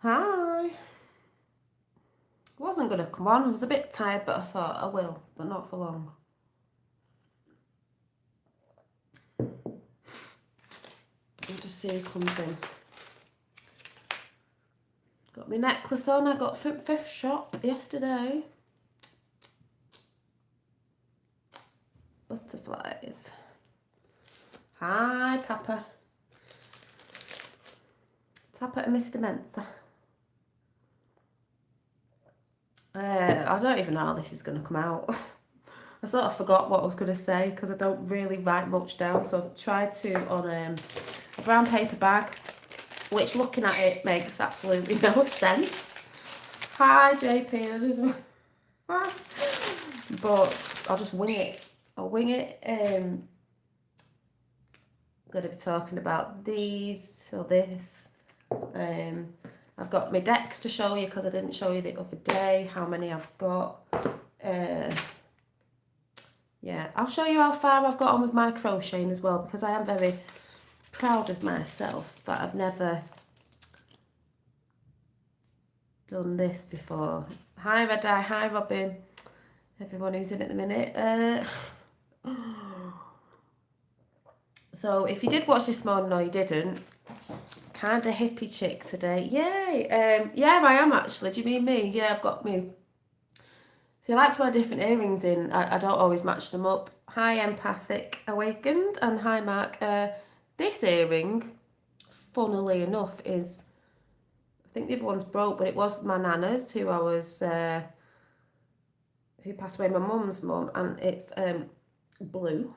Hi. Wasn't going to come on. I was a bit tired, but I thought I will, but not for long. We'll just see who comes in. Got my necklace on. I got from Thrift Shop yesterday. Butterflies. Hi, Tapper. Tapper and Mr. Mensa. I don't even know how this is going to come out. I sort of forgot what I was going to say because I don't really write much down. So I've tried to on a brown paper bag, which looking at it makes absolutely no sense. Hi, JP. But I'll just wing it. I'll wing it. I'm going to be talking about these or this. I've got my decks to show you because I didn't show you the other day how many I've got. Yeah, I'll show you how far I've got on with my crocheting as well because I am very proud of myself that I've never done this before. Hi Red Eye, hi Robin, everyone who's in at the minute. So if you did watch this morning or you didn't, kind of hippie chick today. Yay! Yeah, I am actually. Do you mean me? Yeah, I've got me. See, I like to wear different earrings in. I don't always match them up. Hi, Empathic Awakened, and hi, Mark. This earring, funnily enough, is, I think the other one's broke, but it was my nana's, who passed away, my mum's mum, and it's blue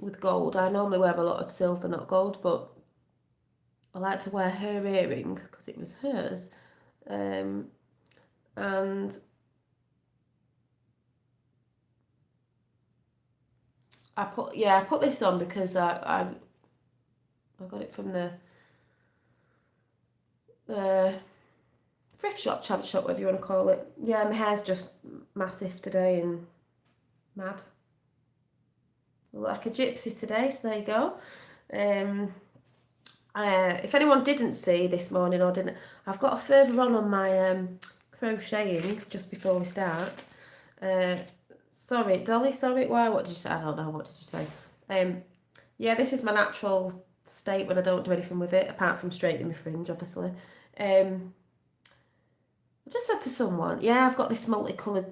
with gold. I normally wear a lot of silver, not gold, but I like to wear her earring because it was hers. And I put this on because I got it from the thrift shop, chance shop, whatever you want to call it. Yeah, my hair's just massive today and mad. I look like a gypsy today, so there you go. If anyone didn't see this morning or didn't, I've got a further on my crocheting just before we start. Sorry, Dolly, sorry, why? What did you say? I don't know, what did you say? Yeah, this is my natural state when I don't do anything with it, apart from straightening my fringe, obviously. I just said to someone, yeah, I've got this multicoloured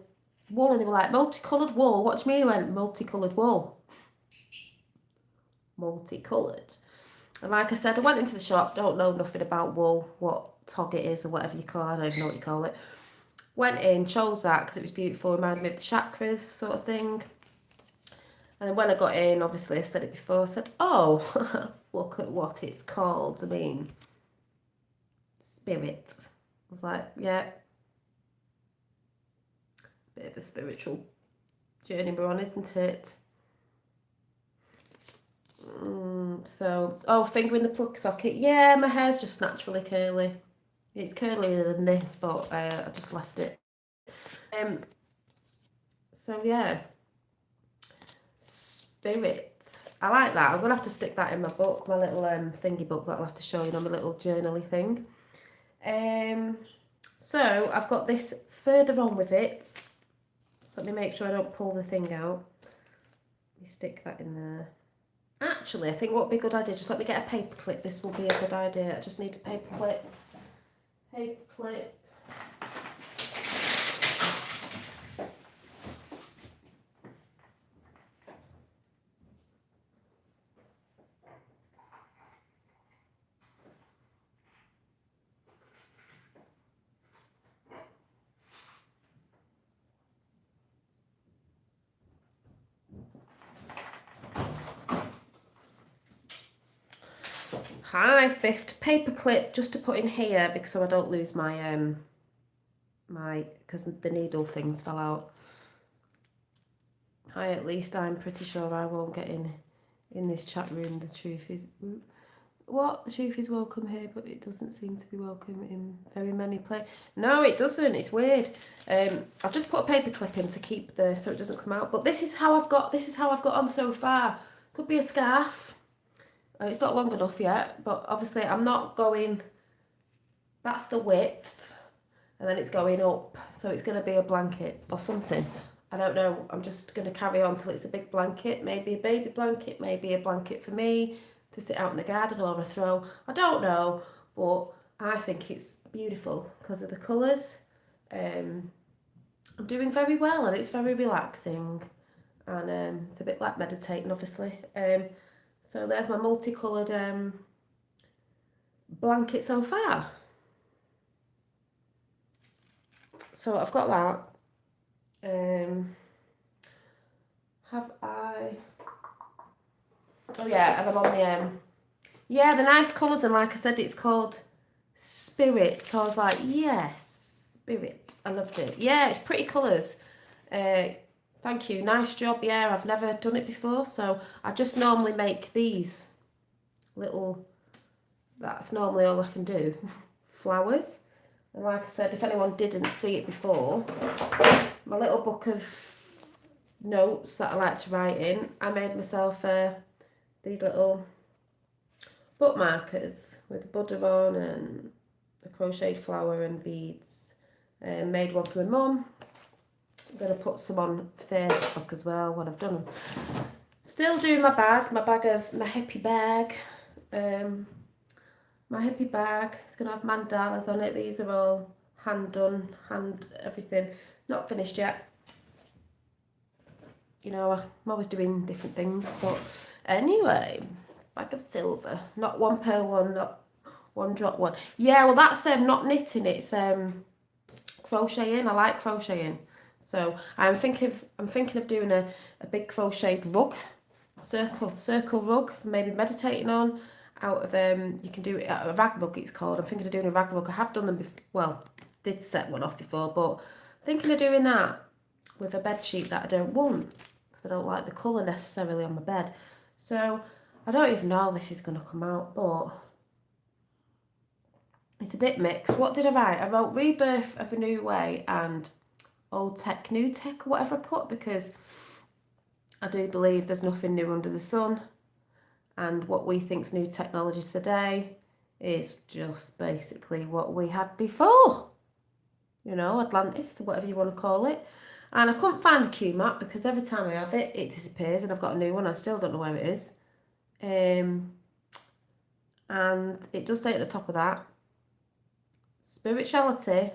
wool, and they were like, multicoloured wool? What do you mean? I went, multicoloured wool. Multicoloured. And like I said, I went into the shop, don't know nothing about wool, what tog it is or whatever you call it, I don't even know what you call it. Went in, chose that because it was beautiful, reminded me of the chakras sort of thing. And then when I got in, obviously I said it before, I said, oh, look at what it's called. I mean, spirit. I was like, yeah, bit of a spiritual journey we're on, isn't it? So, fingering the plug socket. Yeah, my hair's just naturally curly. It's curlier than this, but I just left it. So yeah, spirit. I like that. I'm going to have to stick that in my book, my little thingy book that I'll have to show you, my little journaly thing. So I've got this further on with it. So let me make sure I don't pull the thing out. Let me stick that in there. Actually, I think what would be a good idea, just let me get a paper clip. This will be a good idea. I just need a paper clip. Paper clip. Hi, fifth paper clip just to put in here because so I don't lose my because the needle things fell out. Hi, at least I'm pretty sure I won't get in this chat room. The truth is, what? The truth is welcome here, but it doesn't seem to be welcome in very many places. No, it doesn't. It's weird. I've just put a paper clip in to keep so it doesn't come out. But this is how I've got on so far. Could be a scarf. It's not long enough yet, but obviously I'm not going that's the width, and then it's going up, so it's going to be a blanket or something. I don't know. I'm just going to carry on till it's a big blanket, maybe a baby blanket, maybe a blanket for me to sit out in the garden or a throw. I don't know, but I think it's beautiful because of the colours. I'm doing very well, and it's very relaxing, and it's a bit like meditating, obviously. So there's my multicoloured blanket so far. So I've got that. Have I? Oh yeah, and I'm on the yeah, the nice colours, and like I said, it's called Spirit. So I was like, yes, Spirit. I loved it. Yeah, it's pretty colours. Thank you. Nice job. Yeah, I've never done it before, so I just normally make these little. That's normally all I can do. Flowers. And like I said, if anyone didn't see it before, my little book of notes that I like to write in, I made myself these little bookmarkers with a Buddha on and a crocheted flower and beads. Made one for my mum. I'm going to put some on Facebook as well when I've done them. Still doing my hippie bag. My hippie bag, it's going to have mandalas on it. These are all hand done, hand everything. Not finished yet. You know, I'm always doing different things. But anyway, bag of silver. Not one pearl one, not one drop one. Yeah, well that's not knitting, it's crocheting. I like crocheting. So I'm thinking of doing a big crocheted rug, circle rug for maybe meditating on. Out of you can do it out of a rag rug, it's called. I'm thinking of doing a rag rug. I have done them before, well, did set one off before, but thinking of doing that with a bed sheet that I don't want because I don't like the colour necessarily on my bed. So I don't even know how this is going to come out, but it's a bit mixed. What did I write? I wrote Rebirth of a New Way and Old Tech, New Tech, or whatever I put, because I do believe there's nothing new under the sun. And what we think's new technology today is just basically what we had before. You know, Atlantis, whatever you want to call it. And I couldn't find the Q map because every time I have it, it disappears and I've got a new one. I still don't know where it is. And it does say at the top of that, spirituality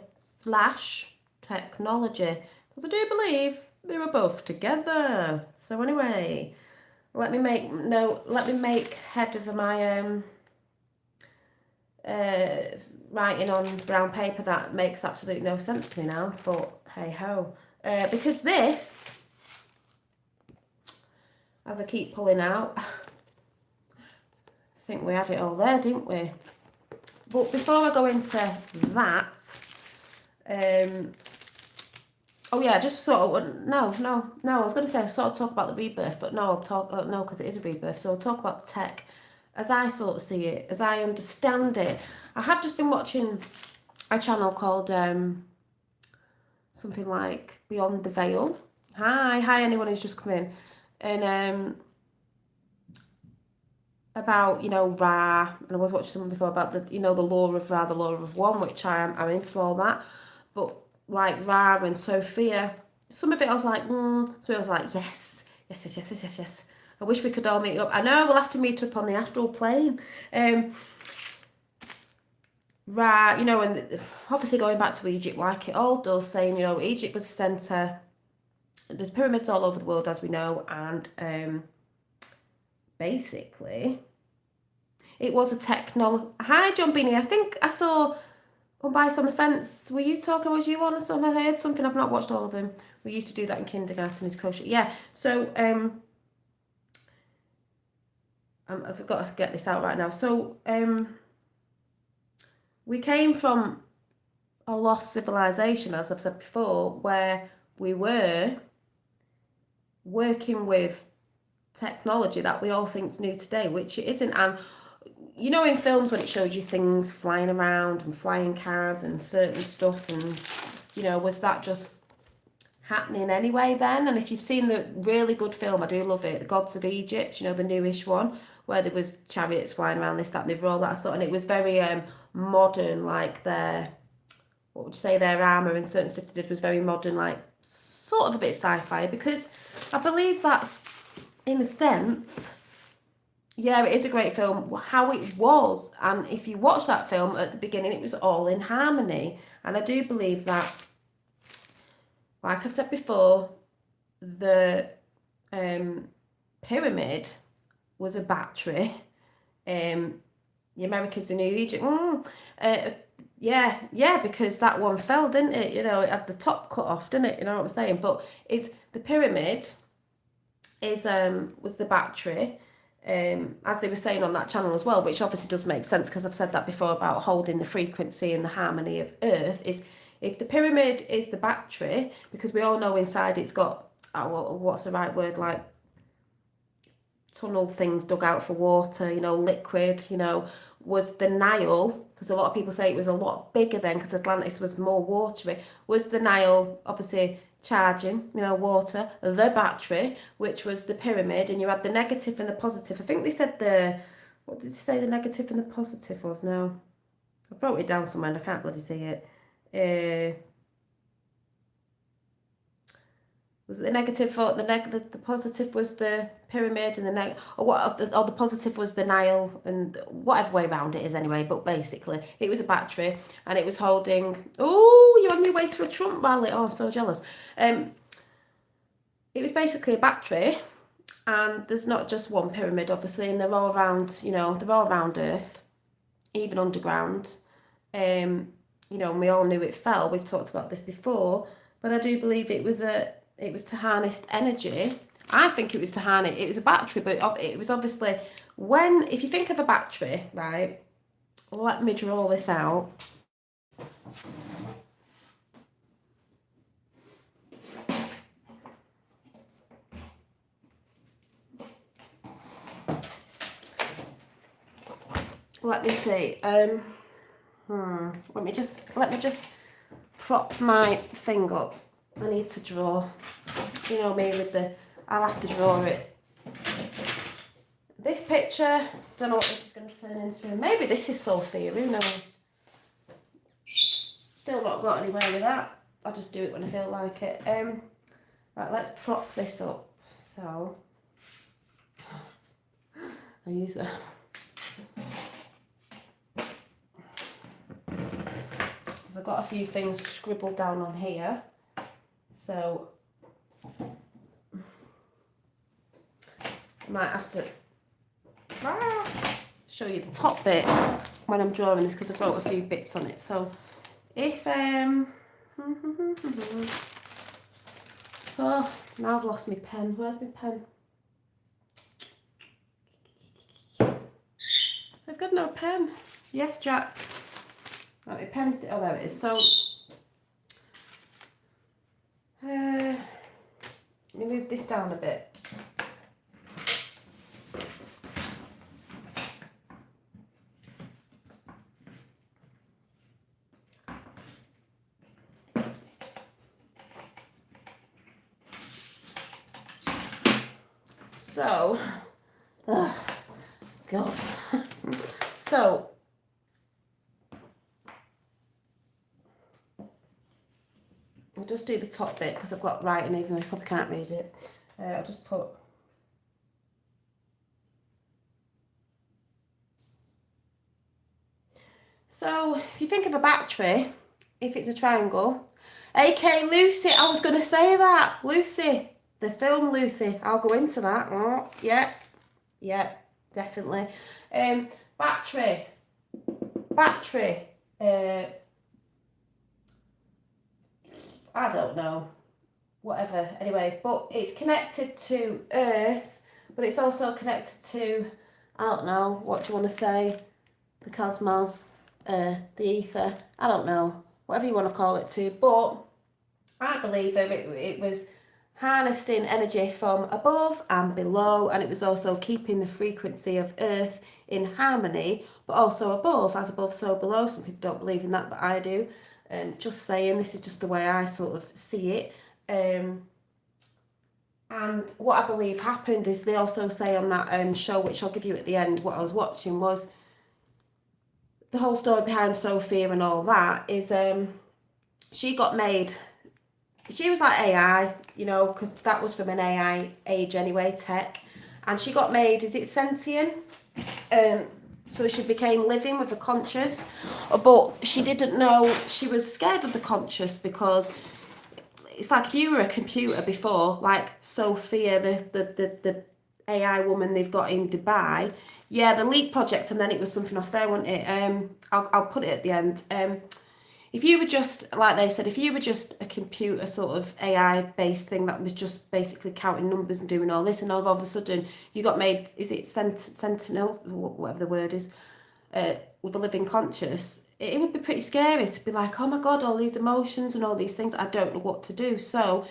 / technology. Because I do believe they were both together. So anyway, let me make head of my writing on brown paper that makes absolutely no sense to me now, but hey ho. Because this, as I keep pulling out, I think we had it all there, didn't we? But before I go into that, oh yeah, just sort of, no, I was going to say sort of talk about the rebirth, but no, I'll talk, no, because it is a rebirth, so I'll talk about the tech as I sort of see it, as I understand it. I have just been watching a channel called something like Beyond the Veil. Hi anyone who's just come in. And about, you know, Ra, and I was watching something before about the, you know, the law of Ra, the law of one, which I'm into all that. But like Ra and Sophia, some of it I was like, some of it I was like, yes. I wish we could all meet up. I know we'll have to meet up on the astral plane. Ra, you know, and obviously going back to Egypt, like it all does, saying, you know, Egypt was the centre. There's pyramids all over the world, as we know, and basically, it was a technology. Hi, John Beanie. I think I saw Unbiased on the Fence. Were you talking? Was you on or something? I heard something. I've not watched all of them. We used to do that in kindergarten. Is crochet. Yeah. So I've got to get this out right now. So we came from a lost civilization, as I've said before, where we were working with technology that we all think's new today, which it isn't. And you know, in films when it showed you things flying around and flying cars and certain stuff, and you know, was that just happening anyway then? And if you've seen the really good film, I do love it, The Gods of Egypt, you know, the newish one, where there was chariots flying around, this, that, and the other, all that sort, and it was very modern, like their, what would you say, their armour and certain stuff they did was very modern, like sort of a bit sci-fi, because I believe that's, in a sense, yeah, it is a great film, how it was. And if you watch that film at the beginning, it was all in harmony. And I do believe that, like I've said before, the pyramid was a battery. The Americas, the New Egypt. Yeah, because that one fell, didn't it? You know, it had the top cut off, didn't it? You know what I'm saying? But it's the pyramid is was the battery. As they were saying on that channel as well, which obviously does make sense because I've said that before about holding the frequency and the harmony of Earth, is if the pyramid is the battery, because we all know inside it's got, what's the right word, like tunnel things dug out for water, you know, liquid, you know, was the Nile, because a lot of people say it was a lot bigger then because Atlantis was more watery, was the Nile obviously charging, you know, water, the battery, which was the pyramid, and you had the negative and the positive. I think they said what did you say the negative and the positive was now? I wrote it down somewhere and I can't bloody see it. Was it the negative for the positive was the pyramid, and the positive was the Nile, and whatever way around it is anyway. But basically, it was a battery, and it was holding. Oh, you're on your way to a Trump rally. Oh, I'm so jealous. It was basically a battery, and there's not just one pyramid, obviously, and they're all around. You know, they're all around Earth, even underground. You know, and we all knew it fell. We've talked about this before, but I do believe it was to harness energy. I think it was to harness, it was a battery, but it was obviously, if you think of a battery, right, let me draw this out. Let me see, let me just prop my thing up. I need to draw, you know me with I'll have to draw it. This picture, don't know what this is going to turn into. Maybe this is Sophia, who knows. Still not got anywhere with that. I'll just do it when I feel like it. Right, let's prop this up. So, I use a... I've got a few things scribbled down on here. So, I might have to show you the top bit when I'm drawing this because I've wrote a few bits on it. So, if, oh, now I've lost my pen. Where's my pen? I've got no pen. Yes, Jack. Right, my pen's, oh, there it is. So, let me move this down a bit. So, God. So, I'll just do the top bit because I've got writing even though you probably can't read it. I'll just put... So, if you think of a battery, if it's a triangle, aka Lucy, I was going to say that, Lucy, the film Lucy, I'll go into that. Oh, yeah, definitely. Battery, I don't know, whatever, anyway, but it's connected to Earth, but it's also connected to, I don't know, what do you want to say, the cosmos, the ether, I don't know, whatever you want to call it to, but I believe it was harnessing energy from above and below, and it was also keeping the frequency of Earth in harmony, but also above, as above, so below. Some people don't believe in that, but I do. Just saying, this is just the way I sort of see it. And what I believe happened is they also say on that show, which I'll give you at the end, what I was watching was the whole story behind Sophia and all that is she got made, she was like AI, you know, because that was from an AI age anyway, tech. And she got made, is it sentient? So she became living with a conscious. But she didn't know, she was scared of the conscious because it's like if you were a computer before, like Sophia, the AI woman they've got in Dubai. Yeah, the Leap project, and then it was something off there, wasn't it? I'll put it at the end. If you were just, like they said, if you were just a computer sort of AI based thing that was just basically counting numbers and doing all this, and all of a sudden you got made, is it sentinel, whatever the word is, with a living conscious, it would be pretty scary to be like, oh my God, all these emotions and all these things, I don't know what to do. So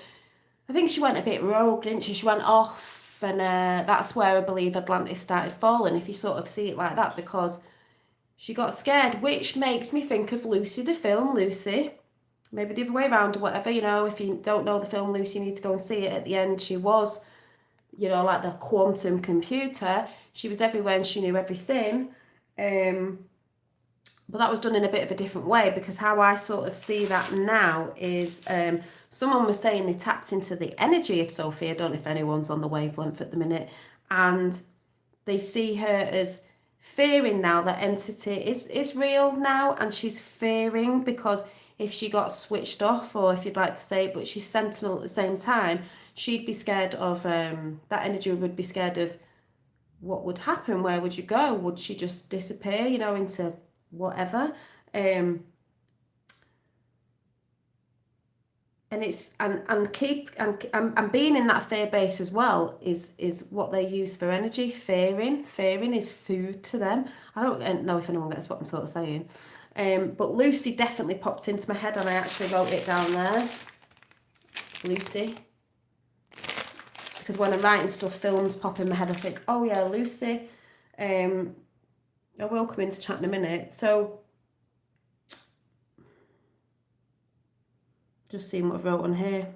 I think she went a bit rogue, didn't she? She went off, and that's where I believe Atlantis started falling, if you sort of see it like that, because she got scared, which makes me think of Lucy, the film Lucy. Maybe the other way around or whatever, you know, if you don't know the film Lucy, you need to go and see it. At the end, she was, you know, like the quantum computer. She was everywhere and she knew everything. But that was done in a bit of a different way, because how I sort of see that now is someone was saying they tapped into the energy of Sophie. I don't know if anyone's on the wavelength at the minute. And they see her as fearing now that entity is real now, and she's fearing because if she got switched off, or if you'd like to say it, but she's sentinel at the same time, she'd be scared of, that energy would be scared of what would happen, where would you go, would she just disappear, you know, into whatever, and it's and keep and being in that fear base as well is what they use for energy. Fearing is food to them. I don't know if anyone gets what I'm sort of saying, but Lucy definitely popped into my head, and I actually wrote it down there, Lucy, because when I'm writing stuff, films pop in my head, I think, oh yeah, Lucy. I will come into chat in a minute. So just seeing what I've wrote on here.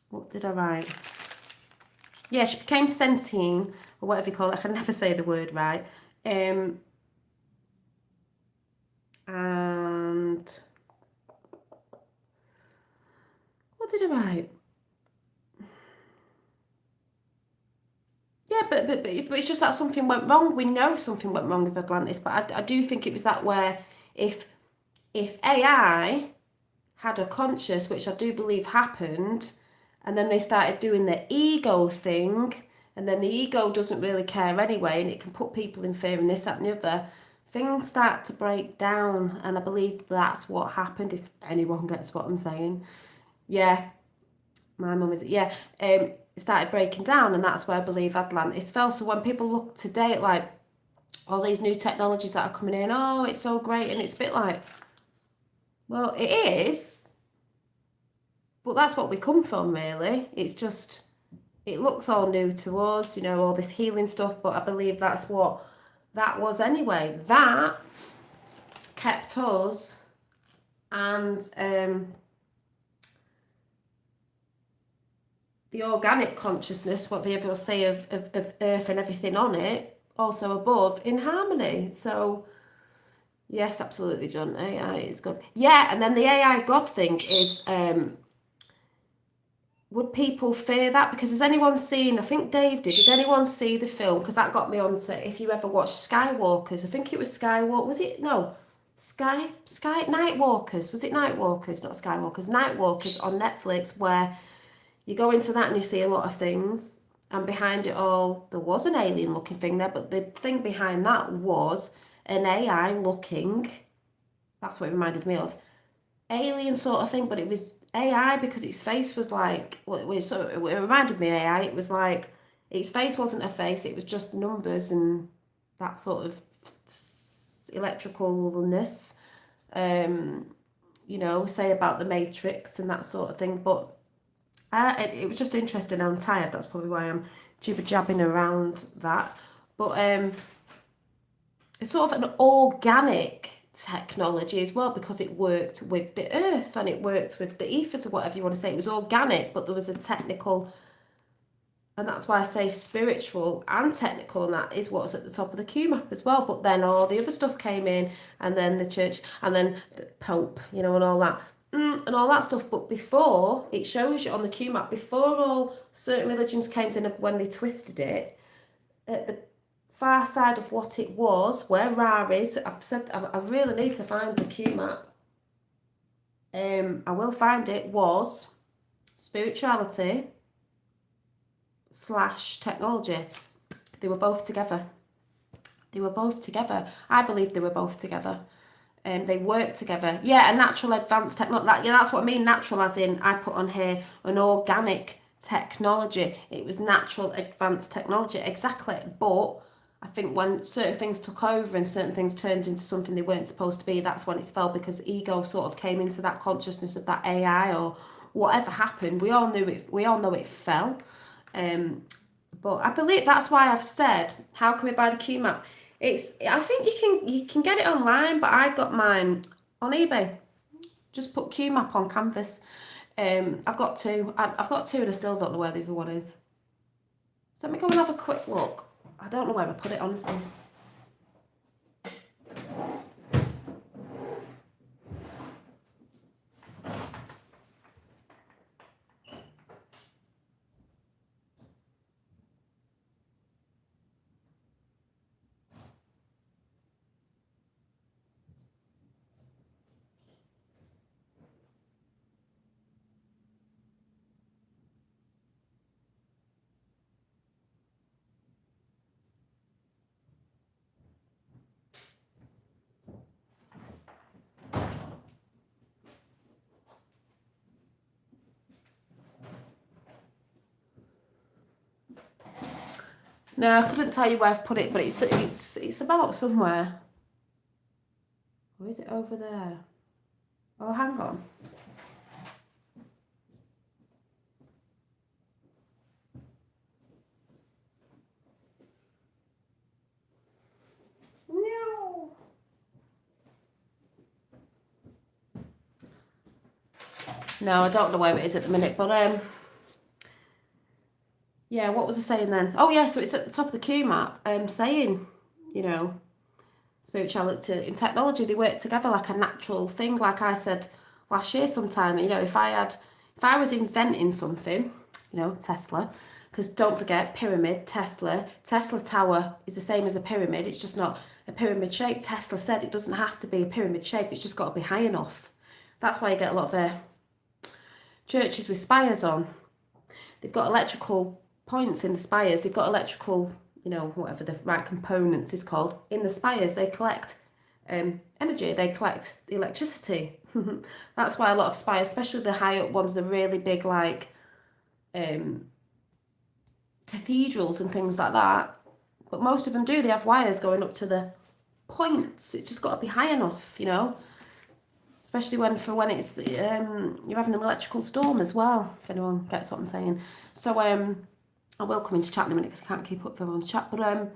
What did I write? Yeah, she became sentient, or whatever you call it. I can never say the word right. And what did I write? Yeah, but it's just that something went wrong. We know something went wrong with Atlantis, but I do think it was that where if AI had a conscious, which I do believe happened, and then they started doing the ego thing, and then the ego doesn't really care anyway, and it can put people in fear and this, that, and the other, things start to break down, and I believe that's what happened, if anyone gets what I'm saying. Yeah, my mum is, yeah, it started breaking down, and that's where I believe Atlantis fell. So when people look today at like all these new technologies that are coming in, oh, it's so great, and it's a bit like, well, it is, but that's what we come from, really. It's just, it looks all new to us, you know, all this healing stuff, but I believe that's what that was anyway. That kept us, and the organic consciousness, what they ever say of Earth and everything on it, also above, in harmony. So, yes, absolutely, John. AI is good. Yeah, and then the AI God thing is, would people fear that? Because has anyone seen, I think Dave did anyone see the film? Because that got me onto, if you ever watched Skywalkers, I think it was was it? No. Nightwalkers. Was it Nightwalkers? Not Skywalkers. Nightwalkers on Netflix, where you go into that and you see a lot of things, and behind it all, there was an alien looking thing there, but the thing behind that was an AI looking, that's what it reminded me of, alien sort of thing, but it was AI because its face was like, well, it reminded me of AI, it was like, its face wasn't a face, it was just numbers and that sort of electricalness, you know, say about the Matrix and that sort of thing, but it was just interesting. I'm tired, that's probably why I'm jibber-jabbing around that. But it's sort of an organic technology as well, because it worked with the earth and it worked with the ethers or whatever you want to say. It was organic, but there was a technical And that's why I say spiritual and technical, and that is what's at the top of the Q map as well. But then all the other stuff came in, and then the church, and then the Pope, and all that, and all that stuff. But before, it shows you on the Q map, before all certain religions came in, when they twisted it, at the far side of what it was, where Ra is, I've said, I really need to find the Q map. I will find it, was spirituality / technology. They were both together. They were both together. I believe they were both together. They work together. Yeah, a natural advanced technology. That's what I mean. Natural, as in, I put on here an organic technology. It was natural advanced technology. Exactly. But I think when certain things took over and certain things turned into something they weren't supposed to be, that's when it fell, because ego sort of came into that consciousness of that AI, or whatever happened. We all knew it. We all know it fell. But I believe that's why I've said, how can we buy the Q map? I think you can get it online, but I got mine on eBay. Just put Q map on Canvas. I've got two. I've got two, and I still don't know where the other one is. So let me go and have a quick look. I don't know where I put it, honestly. No, I couldn't tell you where I've put it, but it's about somewhere. Or is it over there? Oh, hang on. No. No, I don't know where it is at the minute, but yeah, what was I saying then? Oh yeah, so it's at the top of the Q map, saying, spirituality and technology, they work together like a natural thing. Like I said last year sometime, if I was inventing something, Tesla, because don't forget, pyramid, Tesla Tower is the same as a pyramid. It's just not a pyramid shape. Tesla said it doesn't have to be a pyramid shape. It's just got to be high enough. That's why you get a lot of churches with spires on. They've got electrical points in the spires. They've got electrical, whatever the right components is called. In the spires, they collect energy. They collect electricity. That's why a lot of spires, especially the high up ones, the really big, like cathedrals and things like that. But most of them do. They have wires going up to the points. It's just got to be high enough, Especially when it's you're having an electrical storm as well, if anyone gets what I'm saying. So I will come into chat in a minute because I can't keep up with everyone's chat. But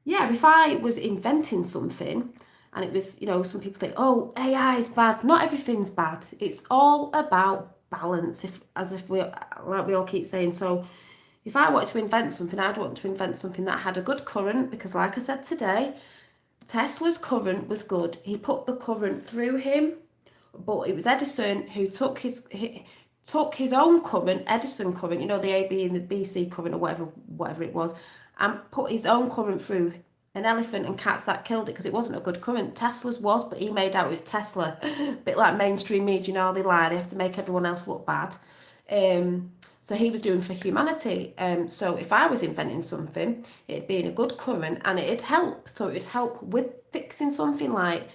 yeah, if I was inventing something and it was, some people think, oh, AI is bad. Not everything's bad. It's all about balance, like we all keep saying. So if I wanted to invent something, I'd want to invent something that had a good current, because like I said today, Tesla's current was good. He put the current through him, but it was Edison who took his own current, Edison current, the AB and the BC current, or whatever it was, and put his own current through an elephant and cats that killed it because it wasn't a good current. Tesla's was, but he made out it was Tesla. A bit like mainstream media, they lie, they have to make everyone else look bad. So he was doing for humanity. So if I was inventing something, it'd be in a good current and it'd help. So it'd help with fixing something like,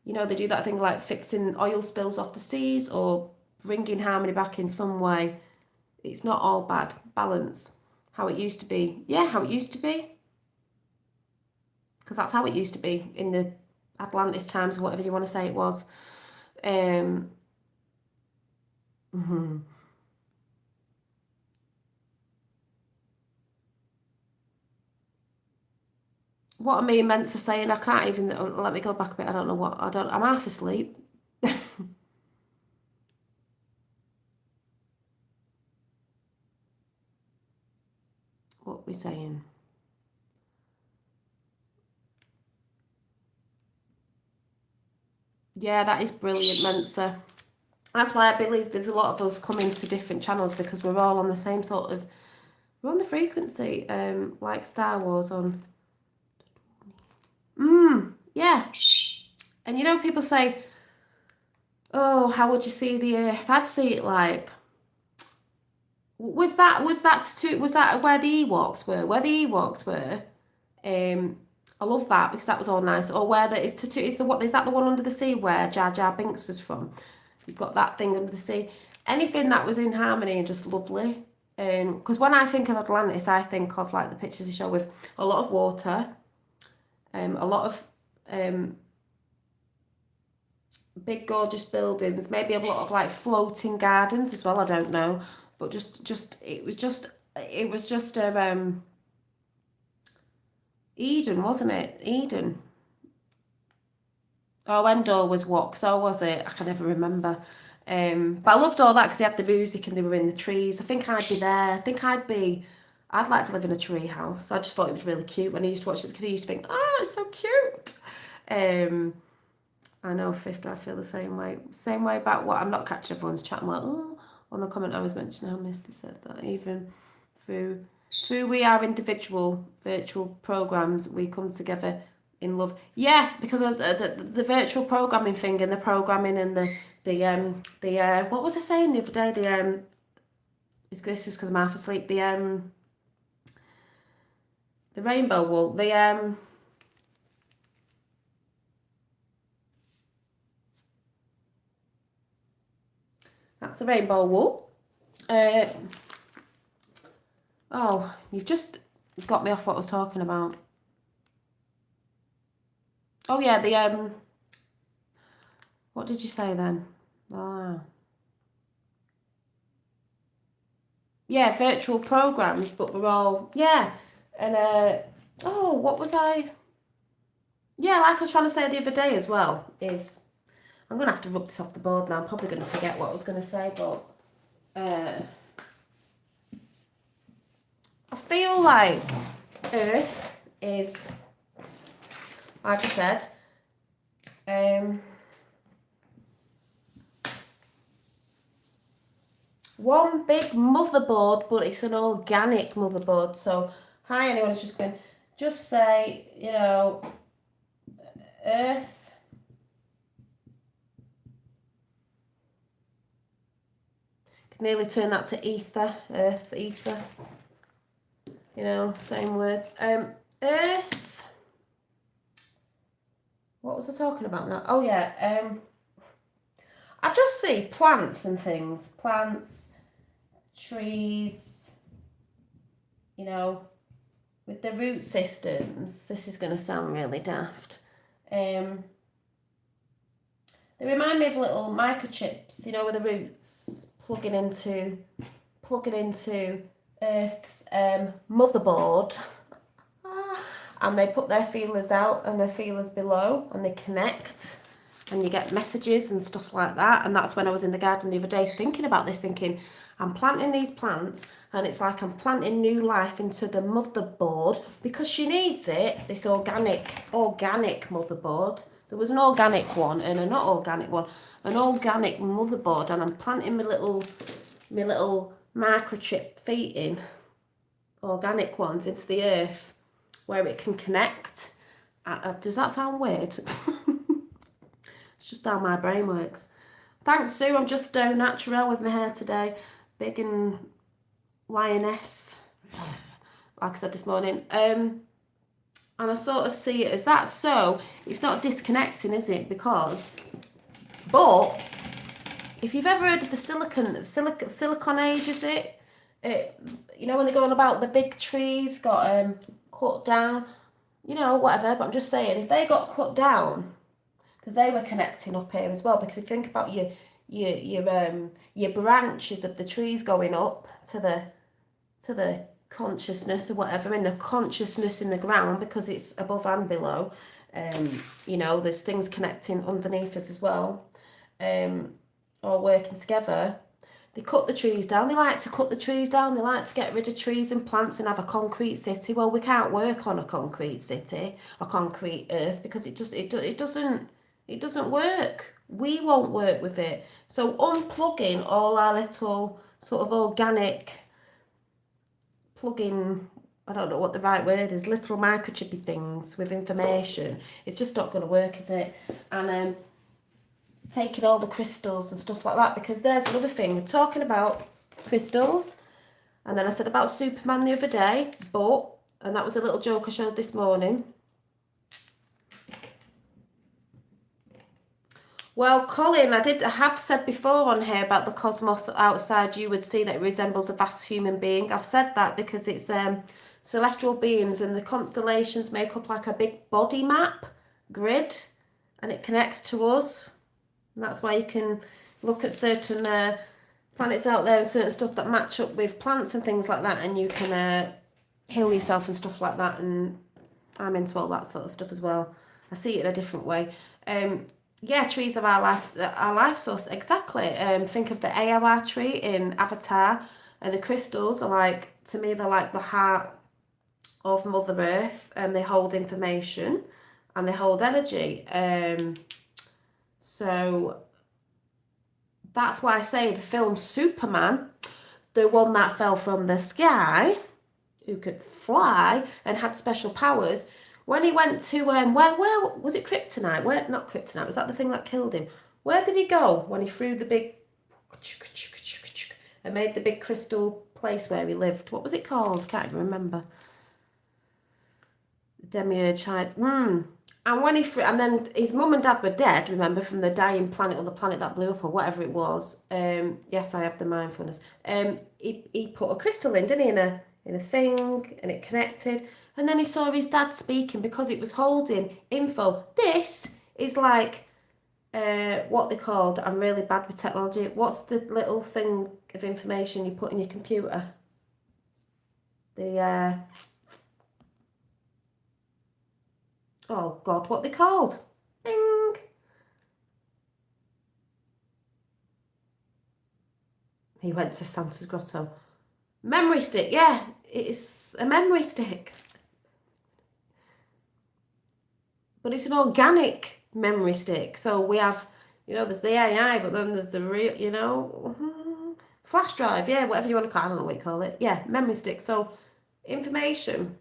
they do that thing like fixing oil spills off the seas or bringing harmony back in some way. It's not all bad. Balance. How it used to be. Yeah, how it used to be. Because that's how it used to be in the Atlantis times, or whatever you want to say it was. What am I meant to say? And I can't even, let me go back a bit. I'm half asleep. What are we saying? Yeah, that is brilliant, Mensa. That's why I believe there's a lot of us coming to different channels, because we're all on the same sort of, we're on the frequency, like Star Wars on. Yeah. And you know, people say, oh, how would you see the Earth? I'd see it like, was that where the Ewoks were? Where the Ewoks were? I love that, because that was all nice. Or where the is that the one under the sea where Jar Jar Binks was from? You've got that thing under the sea. Anything that was in harmony and just lovely. Because when I think of Atlantis, I think of like the pictures they show with a lot of water, a lot of big gorgeous buildings, maybe a lot of like floating gardens as well. I don't know, but it was just Eden, wasn't it? Eden. Oh, Endor was what? So was it? I can never remember. But I loved all that because they had the music and they were in the trees. I think I'd be there. I'd like to live in a tree house. I just thought it was really cute when I used to watch it as a kid. I used to think, oh, it's so cute. I know, Fifth, I feel the same way. Same way about what I'm not catching everyone's chat. I'm like, oh, on the comment I was mentioning how Misty said that even through we are individual virtual programs, we come together in love. Yeah, because of the virtual programming thing and the programming and the what was I saying the other day? This is because I'm half asleep. The rainbow wool. That's the rainbow wool. Oh, you've just got me off what I was talking about. Oh yeah, what did you say then? Ah. Yeah, virtual programs, but we're all, yeah. And oh, what was I? Yeah, like I was trying to say the other day as well, is I'm gonna have to rub this off the board now. I'm probably gonna forget what I was gonna say, but I feel like Earth is, like I said, one big motherboard, but it's an organic motherboard. So, hi, anyone who's just going, just say, you know, Earth. Could nearly turn that to ether, Earth, ether. You know, same words. Earth. What was I talking about now? Oh yeah. I just see plants and things. Plants, trees. You know, with the root systems. This is going to sound really daft. They remind me of little microchips. You know, with the roots plugging into Earth's motherboard. And they put their feelers out and their feelers below and they connect and you get messages and stuff like that. And that's when I was in the garden the other day thinking about this, thinking I'm planting these plants and it's like I'm planting new life into the motherboard because she needs it, this organic motherboard. There was an organic one and a not organic one, an organic motherboard, and I'm planting my little microchip feet in, organic ones, into the earth where it can connect. Does that sound weird? It's just how my brain works. Thanks, Sue. I'm just natural with my hair today. Big and lioness, like I said this morning. And I sort of see it as that. So it's not disconnecting, is it? But if you've ever heard of the silicon age, is it? You know, when they're going about the big trees got cut down, you know, whatever. But I'm just saying, if they got cut down, because they were connecting up here as well. Because if you think about your branches of the trees going up to the consciousness or whatever, in the consciousness in the ground, because it's above and below. You know, there's things connecting underneath us as well, all working together. They cut the trees down. They like to cut the trees down. They like to get rid of trees and plants and have a concrete city. Well, we can't work on a concrete city, a concrete earth, because it doesn't work. We won't work with it. So unplugging all our little sort of organic plug-in, I don't know what the right word is, little microchippy things with information, it's just not going to work, is it? And taking all the crystals and stuff like that, because there's another thing. We're talking about crystals, and then I said about Superman the other day, and that was a little joke I showed this morning. Well, Colin, I have said before on here about the cosmos outside you would see that it resembles a vast human being. I've said that because it's celestial beings, and the constellations make up like a big body map grid, and it connects to us. And that's why you can look at certain planets out there and certain stuff that match up with plants and things like that, and you can heal yourself and stuff like that. And I'm into all that sort of stuff as well. I see it in a different way. Yeah, trees are our life source, exactly. Think of the AOR tree in Avatar, and the crystals are like, to me, they're like the heart of Mother Earth, and they hold information and they hold energy. So that's why I say the film Superman, the one that fell from the sky, who could fly and had special powers, when he went to where was it Kryptonite? Where, not Kryptonite, was that the thing that killed him? Where did he go when he threw the big and made the big crystal place where he lived? What was it called? Can't even remember. The Demiurge heights. And when and then his mum and dad were dead, remember, from the dying planet, or the planet that blew up, or whatever it was. Yes, I have the mindfulness. He put a crystal in, didn't he, in a thing, and it connected. And then he saw his dad speaking because it was holding info. This is like what they called, I'm really bad with technology. What's the little thing of information you put in your computer? The oh God, what they called? Ding. He went to Santa's grotto. Memory stick, yeah, it's a memory stick. But it's an organic memory stick. So we have, there's the AI, but then there's the real, flash drive, yeah, whatever you want to call it. I don't know what you call it. Yeah, memory stick. So information.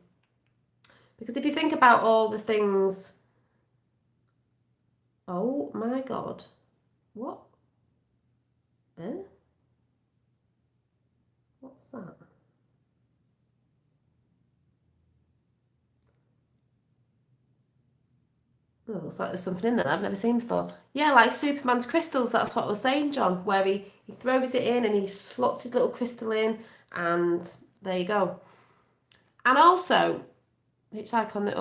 Because if you think about all the things, oh my God, what? What's that? Oh, looks like there's something in there that I've never seen before. Yeah, like Superman's crystals, that's what I was saying, John, where he throws it in and he slots his little crystal in, and there you go. And also, hitchhike on the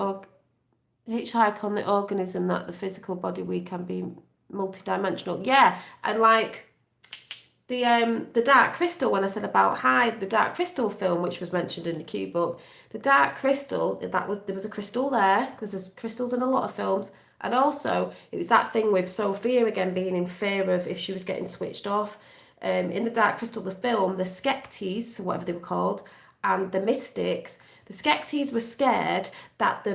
organism, that the physical body, we can be multidimensional. Yeah, and like the Dark Crystal, when I said about the Dark Crystal film, which was mentioned in the Q book, the Dark Crystal, there was a crystal there, because there's crystals in a lot of films. And also, it was that thing with Sophia again being in fear of if she was getting switched off. In the Dark Crystal, the film, the Skeksis, whatever they were called, and the Mystics, the Skeksis were scared that the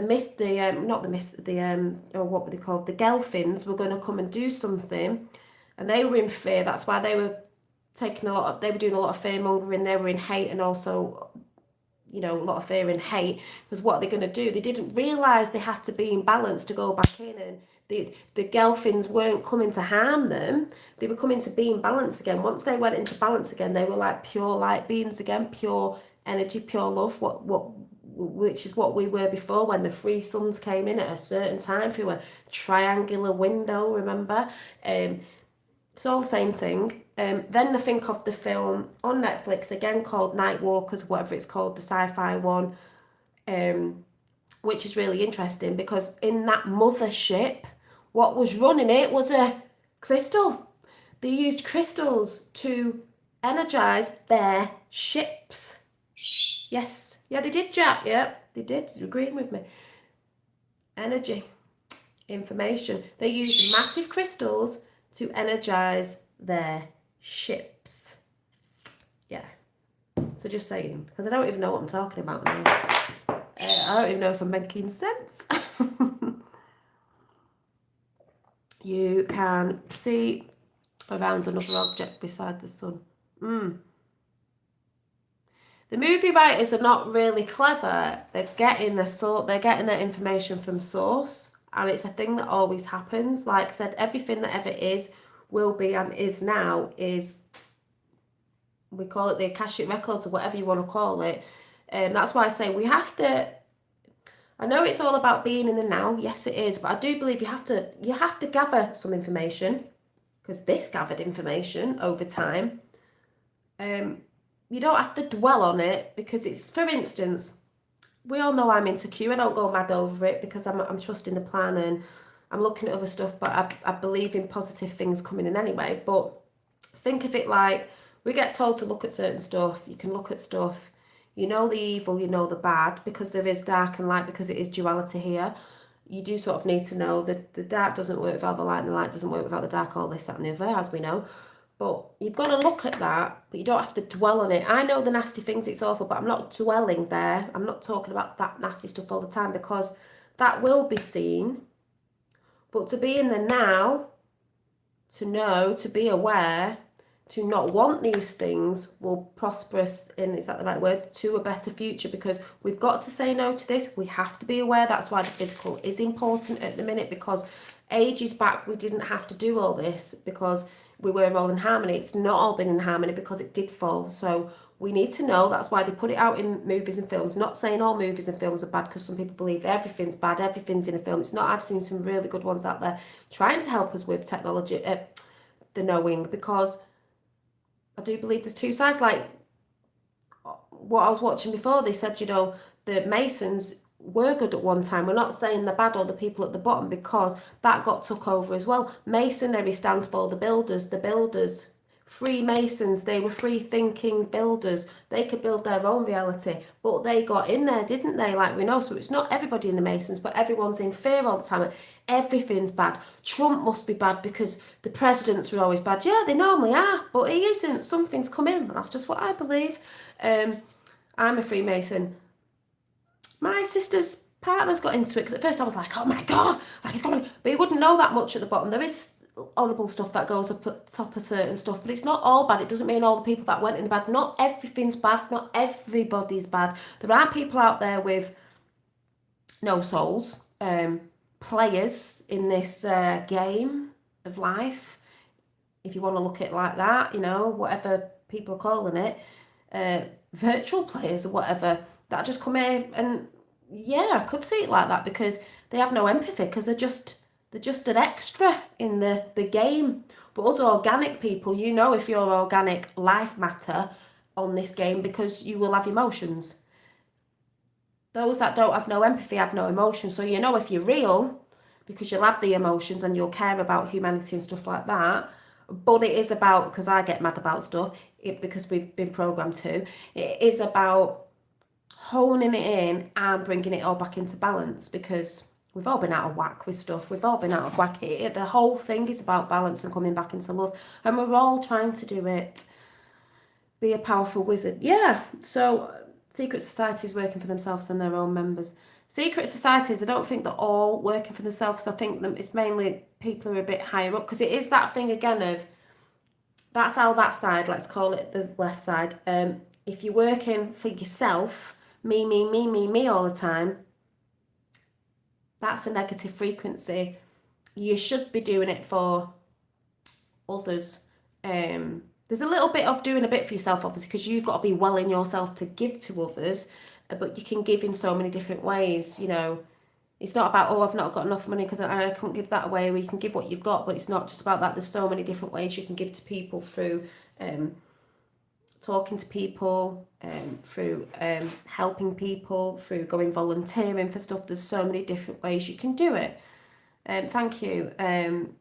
Gelfins were going to come and do something, and they were in fear. That's why they were doing a lot of fear mongering. They were in hate, and also, a lot of fear and hate, because what they're going to do, they didn't realise they had to be in balance to go back in, and the Gelfins weren't coming to harm them, they were coming to be in balance again. Once they went into balance again, they were like pure light beings again, pure energy, pure love, which is what we were before, when the three suns came in at a certain time through a triangular window, remember? It's all the same thing. Then I think of the film on Netflix, again called Night Walkers, whatever it's called, the sci-fi one, which is really interesting, because in that mothership, what was running it was a crystal. They used crystals to energize their ships. Yes. Yeah, they did, Jack. Yeah, they did. You're agreeing with me. Energy. Information. They used massive crystals to energize their ships. So just saying, because I don't even know what I'm talking about now. I don't even know if I'm making sense. You can see around another object beside the sun. The movie writers are not really clever. They're getting their information from source, and it's a thing that always happens. Like I said, everything that ever is, will be, and is now is, we call it the Akashic Records or whatever you want to call it. That's why I say we have to. I know it's all about being in the now. Yes, it is, but I do believe you have to gather some information, because this gathered information over time. You don't have to dwell on it, because it's, for instance, we all know I'm insecure. I don't go mad over it because I'm trusting the plan and I'm looking at other stuff, but I believe in positive things coming in anyway. But think of it like we get told to look at certain stuff. You can look at stuff, you know the evil, you know the bad, because there is dark and light, because it is duality here. You do sort of need to know that the dark doesn't work without the light and the light doesn't work without the dark, all this, that and the other, as we know. But you've got to look at that, but you don't have to dwell on it. I know the nasty things, it's awful, but I'm not dwelling there. I'm not talking about that nasty stuff all the time, because that will be seen. But to be in the now, to know, to be aware, to not want these things will prosper us in, is that the right word, to a better future, because we've got to say no to this. We have to be aware. That's why the physical is important at the minute, because ages back we didn't have to do all this because we were all in harmony. It's not all been in harmony because it did fall. So we need to know. That's why they put it out in movies and films. Not saying all movies and films are bad, because some people believe everything's bad, everything's in a film. It's not. I've seen some really good ones out there trying to help us with technology, the knowing, because I do believe there's two sides. Like what I was watching before, they said, the Masons were good at one time. We're not saying they're bad or the people at the bottom, because that got took over as well. Masonry stands for the builders. Freemasons, they were free thinking builders. They could build their own reality, but they got in there, didn't they? Like we know. So it's not everybody in the Masons, but everyone's in fear all the time. Everything's bad. Trump must be bad because the presidents are always bad. Yeah, they normally are, but he isn't. Something's come in. That's just what I believe. I'm a Freemason. My sister's partner's got into it, because at first I was like, oh my God, like he's going, but he wouldn't know that much at the bottom. There is horrible stuff that goes up at top of certain stuff, but it's not all bad. It doesn't mean all the people that went in the bad. Not everything's bad. Not everybody's bad. There are people out there with no souls, players in this game of life, if you want to look at it like that, whatever people are calling it, virtual players or whatever, that just come here. And yeah, I could see it like that, because they have no empathy, because they're just an extra in the game. But us organic people, if you're organic life matter on this game, because you will have emotions. Those that don't have no empathy have no emotion. So if you're real, because you'll have the emotions and you'll care about humanity and stuff like that. But it is about, because I get mad about stuff, because we've been programmed to, it is about honing it in and bringing it all back into balance, because we've all been out of whack with stuff. We've all been out of whack. The whole thing is about balance and coming back into love, and we're all trying to do it. Be a powerful wizard. Yeah, so secret societies working for themselves and their own members. Secret societies, I don't think they're all working for themselves. I think it's mainly people who are a bit higher up, because it is that thing again of, that's how that side, let's call it the left side, if you're working for yourself, me all the time, that's a negative frequency. You should be doing it for others. There's a little bit of doing a bit for yourself, obviously, because you've got to be well in yourself to give to others, but you can give in so many different ways. It's not about, I've not got enough money because I can't give that away, or you can give what you've got, but it's not just about that. There's so many different ways you can give to people, through talking to people, through helping people, through going volunteering for stuff. There's so many different ways you can do it. Thank you.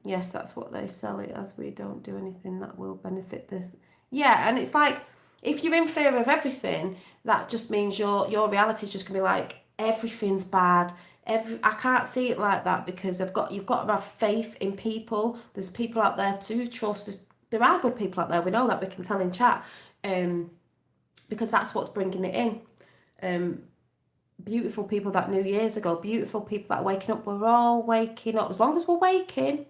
Yes, that's what they sell it as. We don't do anything that will benefit this. Yeah, and it's like, if you're in fear of everything, that just means your reality is just going to be like, everything's bad. I can't see it like that, because you've got to have faith in people. There's people out there to trust. There are good people out there. We know that, we can tell in chat. because that's what's bringing it in. Beautiful people that knew years ago, beautiful people that are waking up. We're all waking up. As long as we're waking,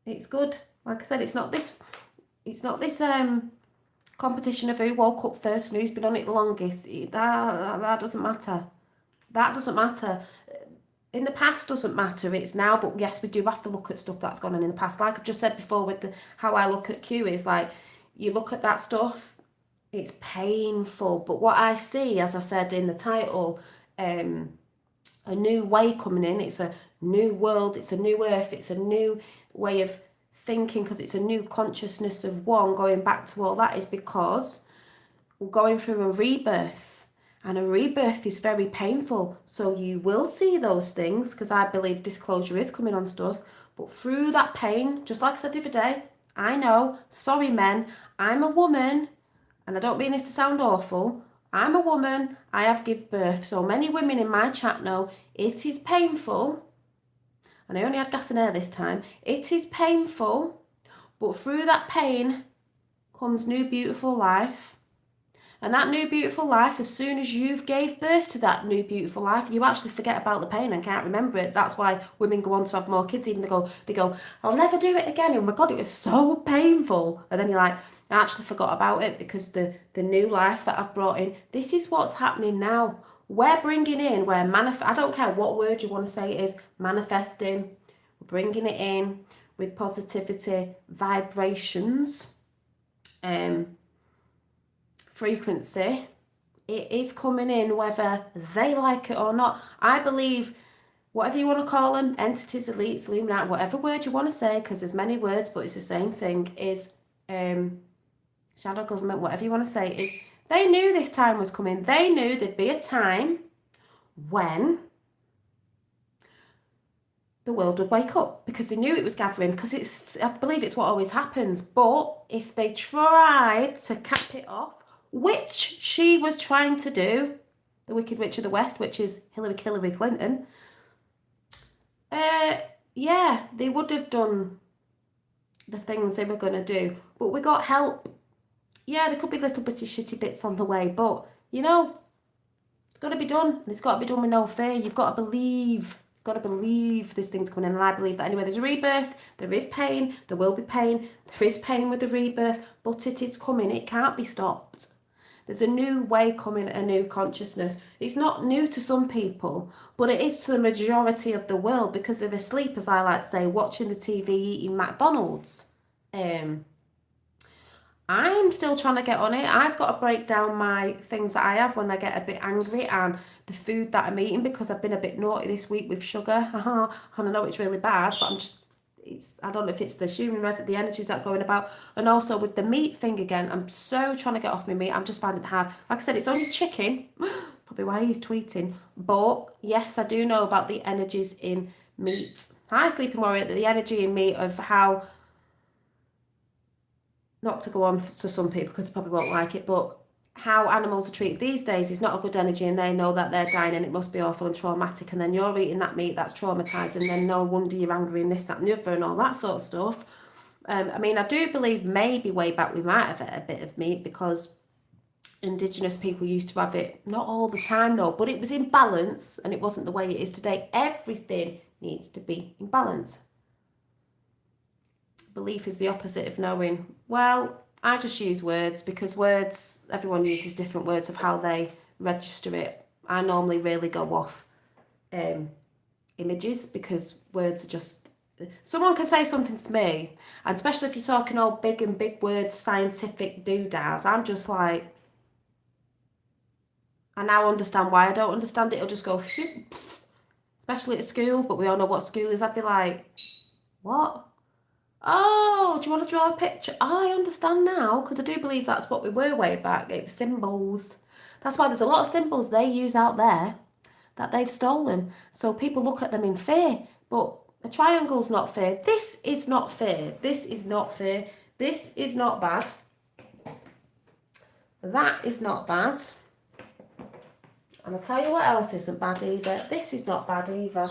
it's good. Like I said, it's not this competition of who woke up first and who's been on it the longest. That doesn't matter. That doesn't matter. In the past doesn't matter, it's now, but yes, we do have to look at stuff that's gone on in the past. Like I've just said before with how I look at Q is like, you look at that stuff, it's painful. But what I see, as I said in the title, a new way coming in, it's a new world, it's a new earth, it's a new way of thinking, because it's a new consciousness of one. Going back to all that is because we're going through a rebirth. And a rebirth is very painful. So you will see those things, because I believe disclosure is coming on stuff. But through that pain, just like I said the other day, I know, sorry men, I'm a woman, and I don't mean this to sound awful, I'm a woman, I have give birth. So many women in my chat know it is painful, and I only had gas and air this time, it is painful, but through that pain comes new beautiful life. And that new beautiful life, as soon as you've gave birth to that new beautiful life, you actually forget about the pain and can't remember it. That's why women go on to have more kids, even they go, I'll never do it again. Oh my God, it was so painful. And then you're like, I actually forgot about it, because the new life that I've brought in, this is what's happening now. We're bringing in, I don't care what word you want to say it is, manifesting, we're bringing it in with positivity, vibrations, frequency. It is coming in whether they like it or not. I believe, whatever you want to call them, entities, elites, Illuminati, whatever word you want to say, because there's many words, but it's the same thing, is shadow government, whatever you want to say, is they knew this time was coming. They knew there'd be a time when the world would wake up, because they knew it was gathering, because I believe it's what always happens. But if they tried to cap it off, which she was trying to do, the Wicked Witch of the West, which is Hillary Clinton, yeah, they would have done the things they were going to do. But we got help. Yeah, there could be little bitty shitty bits on the way, but, it's got to be done. And it's got to be done with no fear. You've got to believe. You've got to believe this thing's coming in. And I believe that anyway, there's a rebirth, there is pain, there will be pain, there is pain with the rebirth, but it is coming. It can't be stopped. There's a new way coming, a new consciousness. It's not new to some people, but it is to the majority of the world, because they're asleep, as I like to say, watching the TV, eating McDonald's. I'm still trying to get on it. I've got to break down my things that I have when I get a bit angry, and the food that I'm eating, because I've been a bit naughty this week with sugar. And I know it's really bad, but I don't know if it's the human resin, the energies that are going about. And also with the meat thing again, I'm so trying to get off my meat. I'm just finding it hard. Like I said, it's only chicken. Probably why he's tweeting. But yes, I do know about the energies in meat. Hi, Sleeping Warrior, the energy in meat of how, not to go on to some people because they probably won't like it, but how animals are treated these days is not a good energy, and they know that they're dying and it must be awful and traumatic, and then you're eating that meat that's traumatised, and then no wonder you're angry and this, that and the other and all that sort of stuff. I mean, I do believe maybe way back we might have had a bit of meat, because Indigenous people used to have it, not all the time though, but it was in balance, and it wasn't the way it is today. Everything needs to be in balance. Belief is the opposite of knowing. Well, I just use words, because words, everyone uses different words of how they register it. I normally really go off images, because words are just, someone can say something to me, and especially if you're talking all big words, scientific doodads, I'm just like, I now understand why I don't understand it. It'll just go, especially at school, but we all know what school is. I'd be like, what? Oh, do you want to draw a picture? I understand now, because I do believe that's what we were way back. It was symbols. That's why there's a lot of symbols they use out there that they've stolen. So people look at them in fear. But a triangle's not fair. This is not fair. This is not fair. This is not bad. That is not bad. And I'll tell you what else isn't bad either. This is not bad either.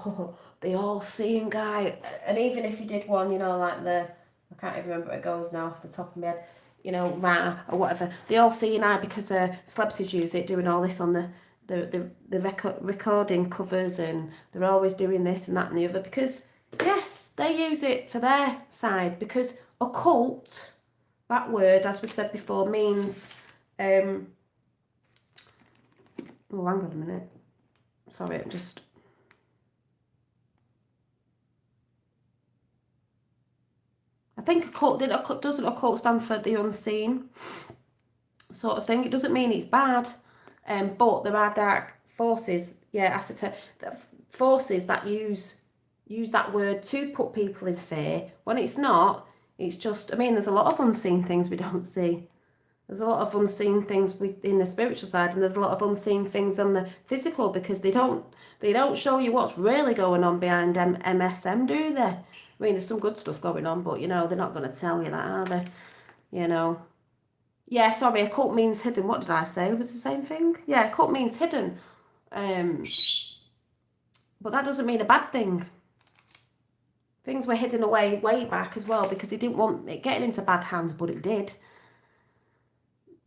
Oh, the all-seeing guy. And even if you did one, like the, I can't even remember what it goes now off the top of my head. You know, Ra or whatever. They all see now because celebrities use it, doing all this on the recording covers, and they're always doing this and that and the other because, yes, they use it for their side because occult, that word, as we've said before, means... oh, hang on a minute. Sorry, I'm just... I think occult, doesn't occult stand for the unseen sort of thing? It doesn't mean it's bad, but there are dark forces, forces that use that word to put people in fear when it's not. It's just, I mean, there's a lot of unseen things we don't see. There's a lot of unseen things in the spiritual side, and there's a lot of unseen things on the physical because they don't show you what's really going on behind MSM, do they? I mean, there's some good stuff going on, but, you know, they're not going to tell you that, are they? You know. Yeah, sorry, occult means hidden. What did I say? Was it the same thing? Yeah, occult means hidden. But that doesn't mean a bad thing. Things were hidden away way back as well because they didn't want it getting into bad hands, but it did.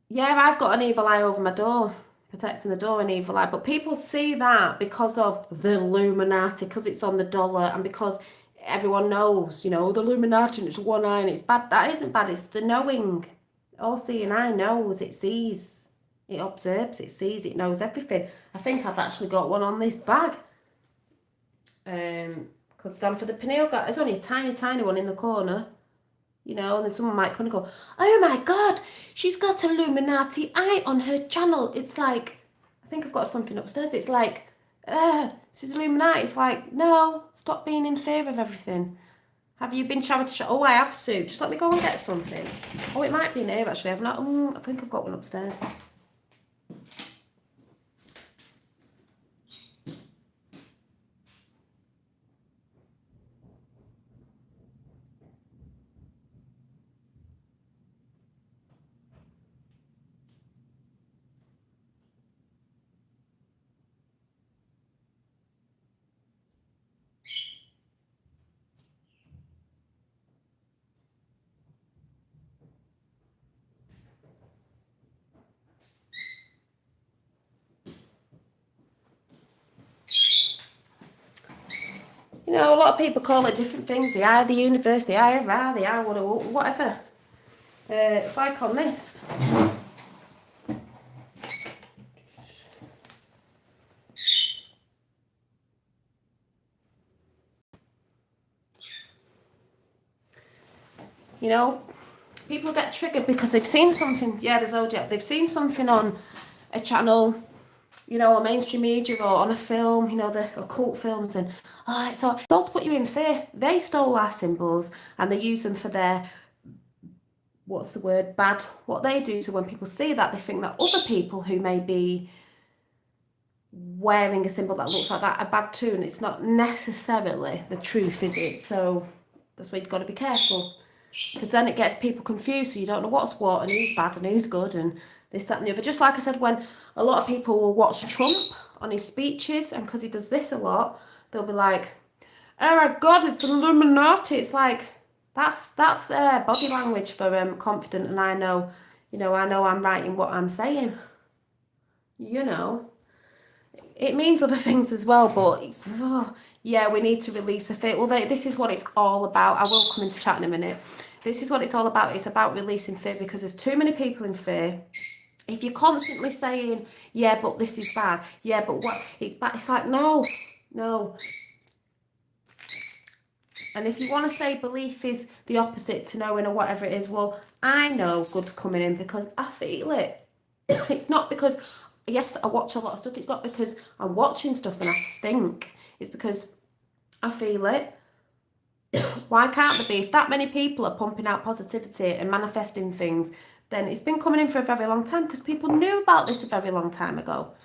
Yeah, I've got an evil eye over my door, protecting the door, an evil eye. But people see that because of the Illuminati, because it's on the dollar, and because everyone knows, you know, the Illuminati and it's one eye and it's bad. That isn't bad, it's the knowing. All seeing eye knows, it sees, it observes, it sees, it knows everything. I think I've actually got one on this bag. Could stand for the pineal gland. There's only a tiny, tiny one in the corner. You know, and then someone might kind of go, oh my God, she's got Illuminati eye on her channel. It's like, I think I've got something upstairs. It's like, she's Illuminati. It's like, no, stop being in fear of everything. Have you been charity shop? Oh, I have, Sue. Just let me go and get something. Oh, it might be in here, actually. I've not, I think I've got one upstairs. You know, a lot of people call it different things. The eye of the universe, the eye of Ra, the eye of whatever. It's like on this. You know, people get triggered because they've seen something. Yeah, there's Zodiac. They've seen something on a channel, you know, on mainstream media or on a film, you know, the occult films, and so those put you in fear. They stole our symbols and they use them for their, what's the word, bad, what they do. So when people see that, they think that other people who may be wearing a symbol that looks like that are bad too, and it's not necessarily the truth, is it? So that's why you've got to be careful, because then it gets people confused, so you don't know what's what and who's bad and who's good and this, that and the other. Just like I said, when a lot of people will watch Trump on his speeches, and because he does this a lot, they'll be like, oh my God, it's Illuminati. It's like, that's body language for confident, and I know I'm right in what I'm saying. You know, it means other things as well, but yeah, we need to release a fear. Well, this is what it's all about. I will come into chat in a minute. This is what it's all about. It's about releasing fear, because there's too many people in fear. If you're constantly saying, yeah, but this is bad, yeah, but what, it's bad, it's like, no. And if you want to say belief is the opposite to knowing or whatever it is, well, I know good's coming in because I feel it. It's not because, yes, I watch a lot of stuff. It's not because I'm watching stuff and I think. It's because I feel it. Why can't there be? If that many people are pumping out positivity and manifesting things, then it's been coming in for a very long time, because people knew about this a very long time ago.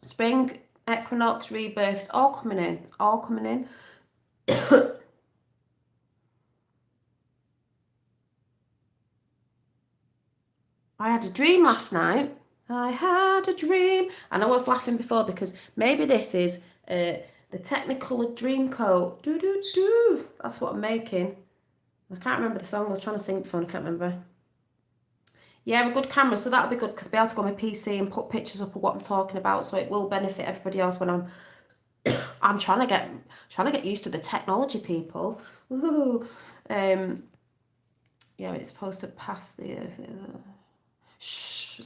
Spring, equinox, rebirths, all coming in. All coming in. I had a dream last night. I had a dream. And I was laughing before because maybe this is the technical dream code. That's what I'm making. I can't remember the song. I was trying to sing it before and I can't remember. Yeah, a good camera, so that'll be good because I'll be able to go on my PC and put pictures up of what I'm talking about, so it will benefit everybody else when I'm trying to get used to the technology, people. Woohoo. Yeah, it's supposed to pass the. Shh.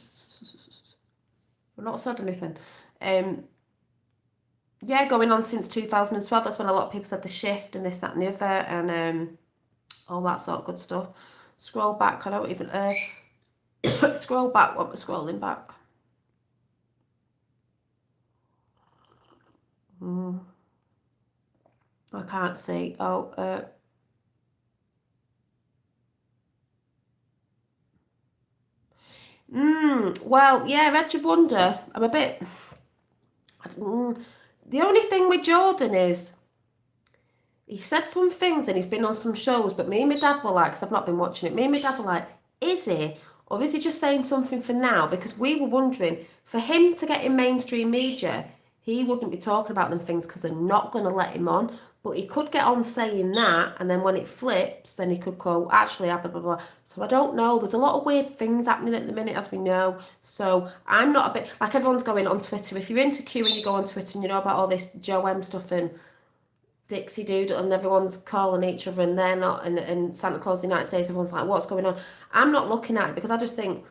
We're not said anything. Yeah, going on since 2012. That's when a lot of people said the shift and this, that, and the other, and all that sort of good stuff. Scroll back. I don't even. Scroll back. What am I scrolling back? I can't see. Oh. Well, yeah, Edge of Wonder. I'm a bit. The only thing with Jordan is he said some things and he's been on some shows, but me and my dad were like, because I've not been watching it, me and my dad were like, is he? Or is he just saying something for now? Because we were wondering, for him to get in mainstream media, he wouldn't be talking about them things because they're not going to let him on. But he could get on saying that, and then when it flips, then he could go, actually, blah, blah, blah. So I don't know. There's a lot of weird things happening at the minute, as we know. So I'm not a bit, like everyone's going on Twitter. If you're into Q and you go on Twitter and you know about all this Joe M stuff and Dixie Doodle and everyone's calling each other and they're not, and Santa Claus of the United States, everyone's like, what's going on? I'm not looking at it because I just think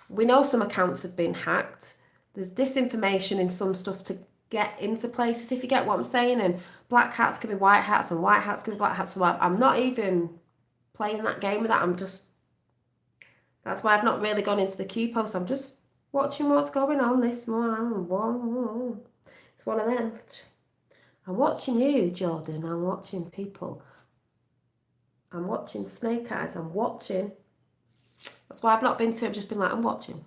we know some accounts have been hacked. There's disinformation in some stuff to get into places, if you get what I'm saying, and black hats can be white hats and white hats can be black hats. So I'm not even playing that game with that. That's why I've not really gone into the Q post. I'm just watching what's going on this morning. It's one of them. I'm watching you, Jordan. I'm watching people. I'm watching Snake Eyes. I'm watching. That's why I've not been to. I've just been like, I'm watching.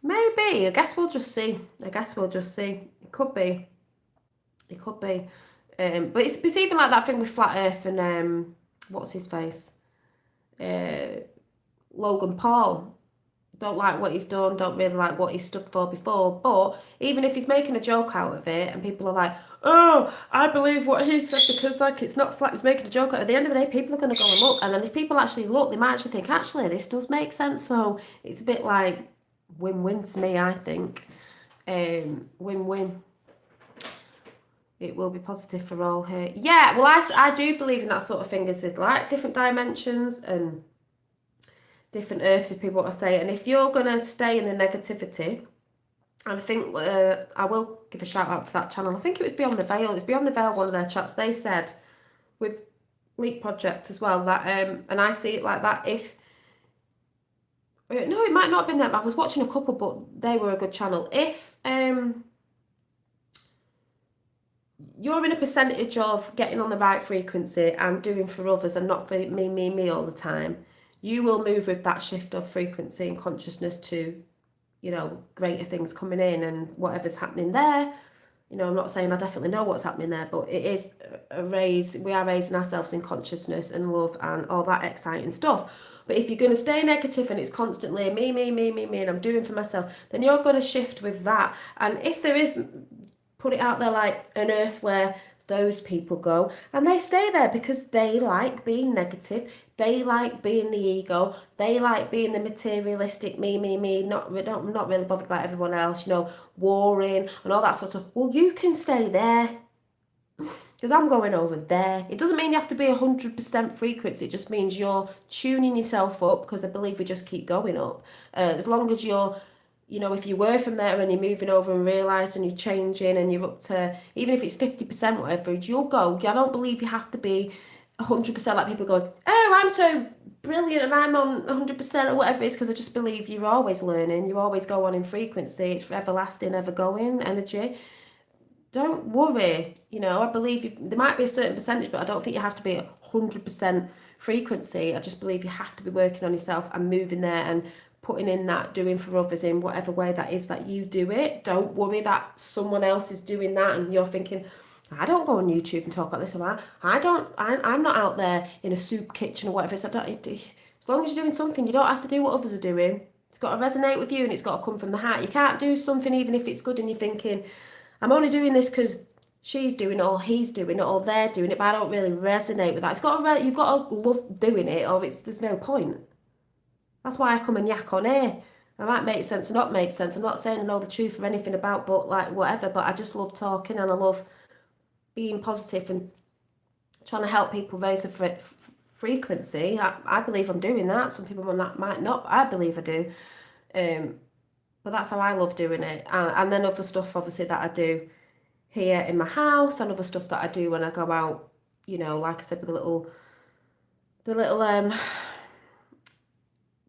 Maybe. I guess we'll just see. It could be. But it's even like that thing with Flat Earth and what's his face? Logan Paul. Don't like what he's done, don't really like what he stood for before. But even if he's making a joke out of it and people are like, oh, I believe what he said because like it's not flat, he's making a joke out. At the end of the day, people are going to go and look. And then if people actually look, they might actually think, actually, this does make sense. So it's a bit like win-win to me, I think. Win-win. It will be positive for all here. Yeah, well, I do believe in that sort of thing. Is it like different dimensions and different earths, if people want to say it. And if you're going to stay in the negativity, and I think I will give a shout out to that channel. I think it was Beyond the Veil. It was Beyond the Veil, one of their chats. They said with Leak Project as well that, and I see it like that. If no, it might not have been them. I was watching a couple, but they were a good channel. If you're in a percentage of getting on the right frequency and doing for others and not for me all the time, you will move with that shift of frequency and consciousness to, greater things coming in and whatever's happening there. I'm not saying I definitely know what's happening there, but it is we are raising ourselves in consciousness and love and all that exciting stuff. But if you're going to stay negative and it's constantly me, and I'm doing for myself, then you're going to shift with that. And if there is, put it out there like an earth where those people go and they stay there because they like being negative, they like being the ego, they like being the materialistic me, not really bothered about everyone else, warring and all that sort of. Well, you can stay there because I'm going over there. It doesn't mean you have to be 100% frequency. It just means you're tuning yourself up, because I believe we just keep going up. As long as you're, if you were from there and you're moving over and realise and you're changing and you're up to, even if it's 50% whatever, you'll go. I don't believe you have to be 100% like people going, oh, I'm so brilliant and I'm on 100% or whatever it is, because I just believe you're always learning. You always go on in frequency. It's everlasting, ever going energy. Don't worry. I believe there might be a certain percentage, but I don't think you have to be 100% frequency. I just believe you have to be working on yourself and moving there and putting in that doing for others in whatever way that is that you do it. Don't worry that someone else is doing that and you're thinking, I don't go on YouTube and talk about this or that. I'm not out there in a soup kitchen or whatever. As long as you're doing something, you don't have to do what others are doing. It's got to resonate with you and it's got to come from the heart. You can't do something even if it's good and you're thinking, I'm only doing this because she's doing it or he's doing it or they're doing it, but I don't really resonate with that. You've got to love doing it or there's no point. That's why I come and yak on here. It might make sense or not make sense. I'm not saying I know the truth or anything about, but like whatever, but I just love talking and I love being positive and trying to help people raise the frequency. I believe I'm doing that. Some people might not. I believe I do. But that's how I love doing it. And then other stuff, obviously, that I do here in my house and other stuff that I do when I go out, you know, like I said, with the little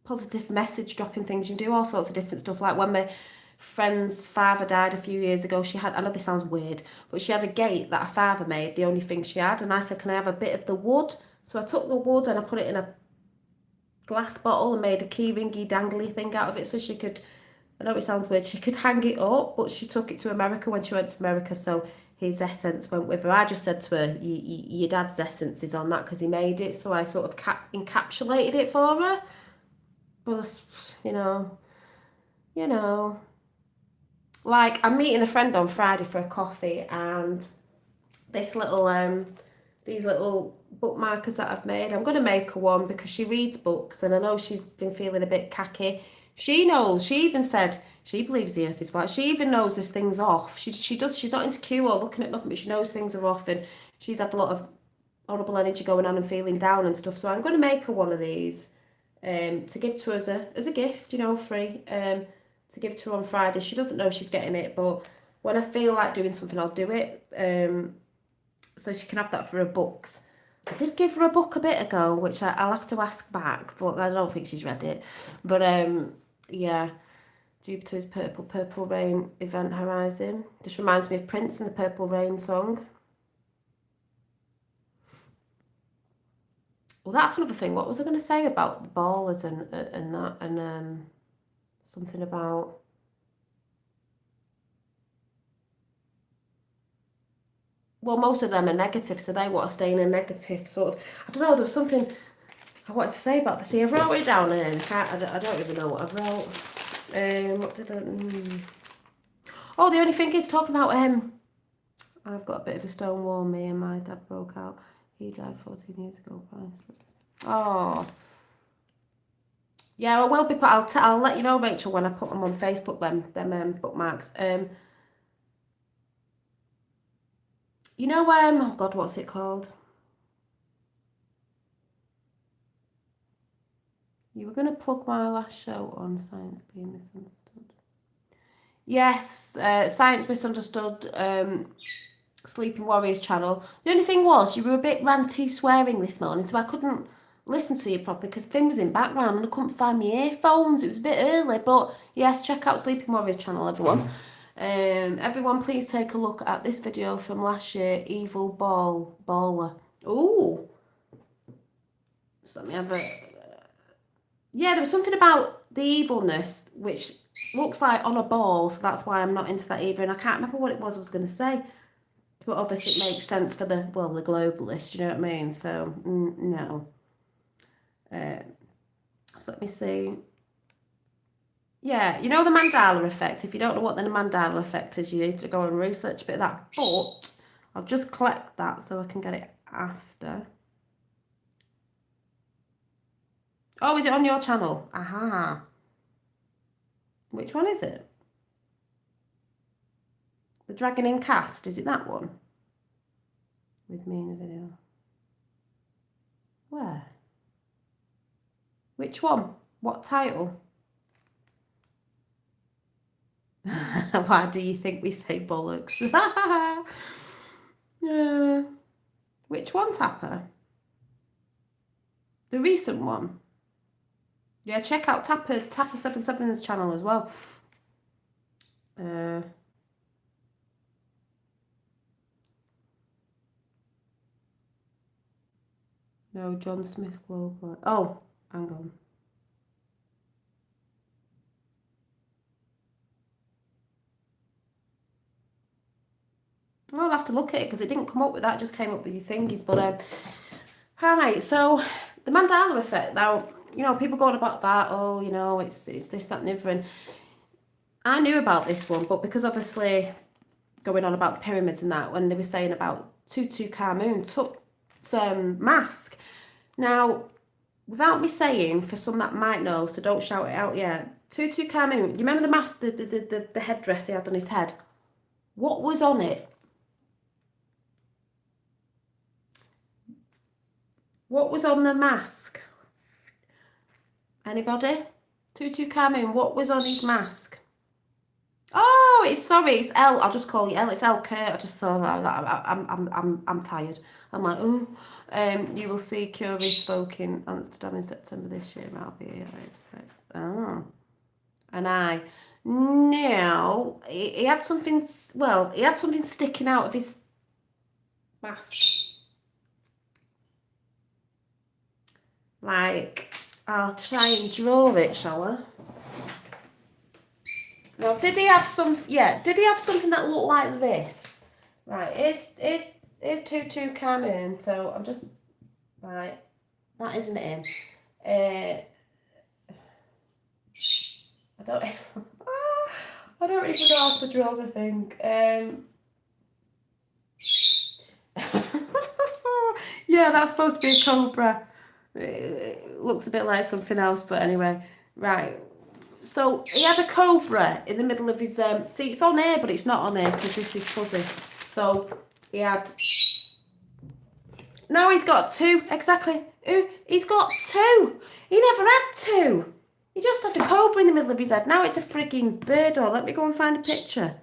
positive message dropping things. You do all sorts of different stuff. Like when my friend's father died a few years ago, she had, I know this sounds weird, but she had a gate that her father made, the only thing she had. And I said, can I have a bit of the wood? So I took the wood and I put it in a glass bottle and made a key ringy dangly thing out of it so she could, I know it sounds weird, she could hang it up, but she took it to America when she went to America, so his essence went with her. I just said to her, your dad's essence is on that because he made it, so I sort of encapsulated it for her. But, you know, like I'm meeting a friend on Friday for a coffee, and this little, these little bookmarkers that I've made, I'm going to make her one because she reads books and I know she's been feeling a bit cacky. She knows, she even said she believes the earth is flat. She even knows this thing's off. She does, she's not into Q or looking at nothing, but she knows things are off and she's had a lot of horrible energy going on and feeling down and stuff. So I'm going to make her one of these to give to her as a gift, you know, free, to give to her on Friday. She doesn't know she's getting it, but when I feel like doing something, I'll do it. So she can have that for her books. I did give her a book a bit ago, which I'll have to ask back, but I don't think she's read it. But yeah, Jupiter's Purple Rain, Event Horizon. Just reminds me of Prince and the Purple Rain song. Well, that's another thing. What was I going to say about the ballers and that, and something about... Well, most of them are negative, so they want to stay in a negative sort of... I don't know, there was something I wanted to say about this. See, I wrote it down here, and I don't even know what I wrote. What did I... Oh, the only thing is talking about... I've got a bit of a stone wall, me and my dad broke out. He died 14 years ago. Oh. Yeah, I will be... I'll let you know, Rachel, when I put them on Facebook, them bookmarks. You know, oh God, what's it called? You were going to plug my last show on Science Being Misunderstood. Yes, Science Misunderstood, Sleeping Warriors channel. The only thing was, you were a bit ranty swearing this morning, so I couldn't listen to you properly because Finn was in background and I couldn't find my earphones. It was a bit early, but yes, check out Sleeping Warriors channel, everyone. Everyone, please take a look at this video from last year, Evil Baller. Ooh. So let me have a... Yeah, there was something about the evilness, which looks like on a ball, so that's why I'm not into that either. And I can't remember what it was I was going to say. But obviously it makes sense for the globalists, you know what I mean? So, no. So let me see. Yeah, you know the Mandela effect. If you don't know what the Mandela effect is, you need to go and research a bit of that. But I'll just collect that so I can get it after. Oh, is it on your channel? Aha. Which one is it? The Dragon in Cast, is it that one? With me in the video. Where? Which one? What title? Why do you think we say bollocks? Which one, Tapper? The recent one? Yeah, check out Tapper77's channel as well. No, John Smith Global. Oh, hang on. I'll have to look at it because it didn't come up with that, it just came up with your thingies. But hi, so the Mandela effect. Now, you know, people going about that. Oh, you know, it's this, that, and the other. And I knew about this one, but because obviously going on about the pyramids and that, when they were saying about Tutankhamun took some mask. Now, without me saying, for some that might know, so don't shout it out yet, Tutankhamun, you remember the mask, the headdress he had on his head? What was on it? What was on the mask? Anybody? Tutankhamun, what was on his mask? Oh, it's L. I'll just call you L. It's L. Kurt. I just saw that. I'm tired. I'm like, oh. You will see Curie spoke in Amsterdam in September this year. I'll be here, I expect. Oh. And I. Now, he had something, well, he had something sticking out of his mask. Like, I'll try and draw it, shall I? Now, did he have something that looked like this? Right, here's Tutankhamun, so I'm just, right, that isn't him. I don't even know how to draw the thing. Yeah, that's supposed to be a cobra. It looks a bit like something else, but anyway, right. So he had a cobra in the middle of his see, it's on here, but it's not on here because this is fuzzy. So he had. No, he's got two exactly. He's got two. He never had two. He just had a cobra in the middle of his head. Now it's a frigging bird. Or let me go and find a picture.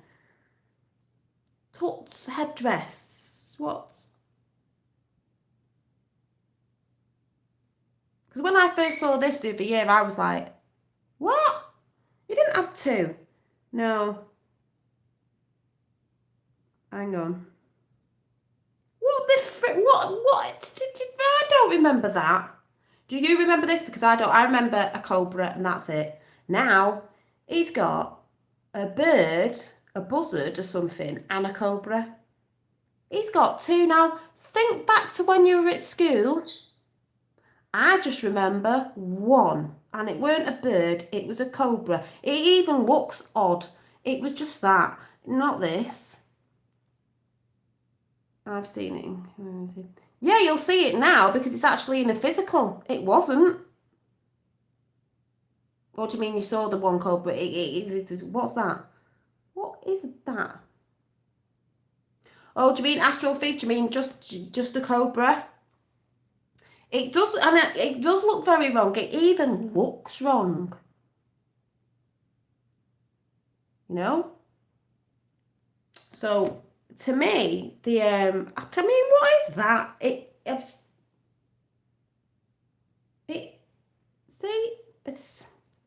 Tut's headdress. What? Because when I first saw this the other year, I was like, what? You didn't have two. No. Hang on. What the frick? What? I don't remember that. Do you remember this? Because I don't. I remember a cobra and that's it. Now, he's got a bird, a buzzard or something, and a cobra. He's got two now. Think back to when you were at school. I just remember one. And it weren't a bird, it was a cobra. It even looks odd. It was just that, not this. I've seen it. Yeah, you'll see it now because it's actually in a physical. It wasn't. What do you mean you saw the one cobra? What's that? What is that? Oh, do you mean astral thief? Do you mean just a cobra? It does, and it does look very wrong. It even looks wrong. You know? So, to me, what is that?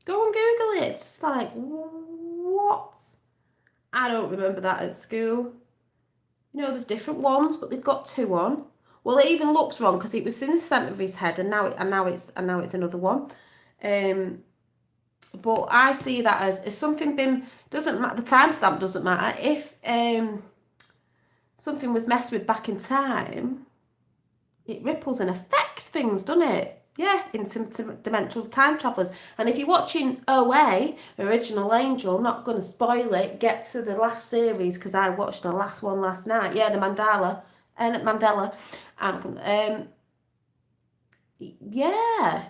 Go and Google it. It's just like, what? I don't remember that at school. You know, there's different ones, but they've got two on. Well, it even looks wrong because it was in the centre of his head, and now it's another one. But I see that as something been, doesn't matter. The timestamp doesn't matter. If something was messed with back in time, it ripples and affects things, doesn't it? Yeah, interdimensional time travellers. And if you're watching OA, Original Angel, not going to spoil it, get to the last series because I watched the last one last night. Yeah, the Mandela. Yeah,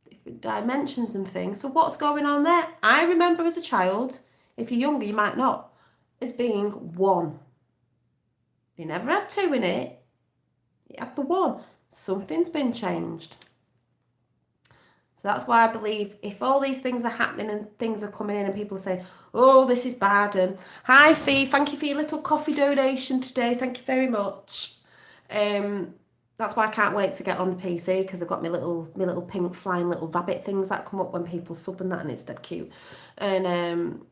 different dimensions and things. So what's going on there? I remember as a child, if you're younger, you might not, as being one. They never had two in it. It had the one. Something's been changed. So that's why I believe if all these things are happening and things are coming in and people are saying, oh, this is bad. And hi, Fee, thank you for your little coffee donation today. Thank you very much. That's why I can't wait to get on the PC because I've got my little pink flying little rabbit things that come up when people sub and that, and it's dead cute. And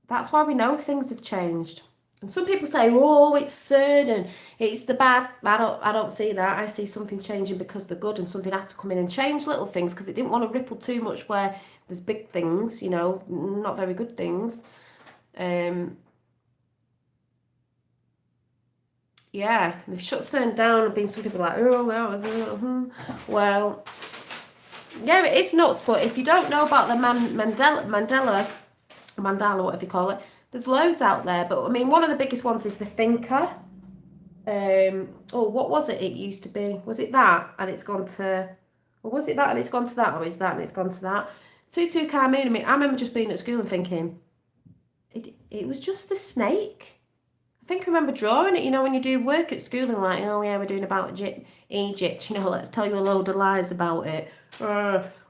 that's why we know things have changed. And some people say, oh, it's certain, it's the bad. I don't see that. I see something changing because the good, and something had to come in and change little things because it didn't want to ripple too much where there's big things, you know, not very good things. Yeah, they've shut certain down and been some people like, oh, well, yeah, it is nuts. But if you don't know about the Mandela mandala, whatever you call it. There's loads out there, but I mean, one of the biggest ones is the thinker. What was it? It used to be. Was it that? And it's gone to. Or was it that and it's gone to that? Or is that and it's gone to that? Tutu Carmine. I mean, I remember just being at school and thinking, it was just the snake. I think I remember drawing it. You know, when you do work at school and like, oh yeah, we're doing about Egypt. You know, let's tell you a load of lies about it.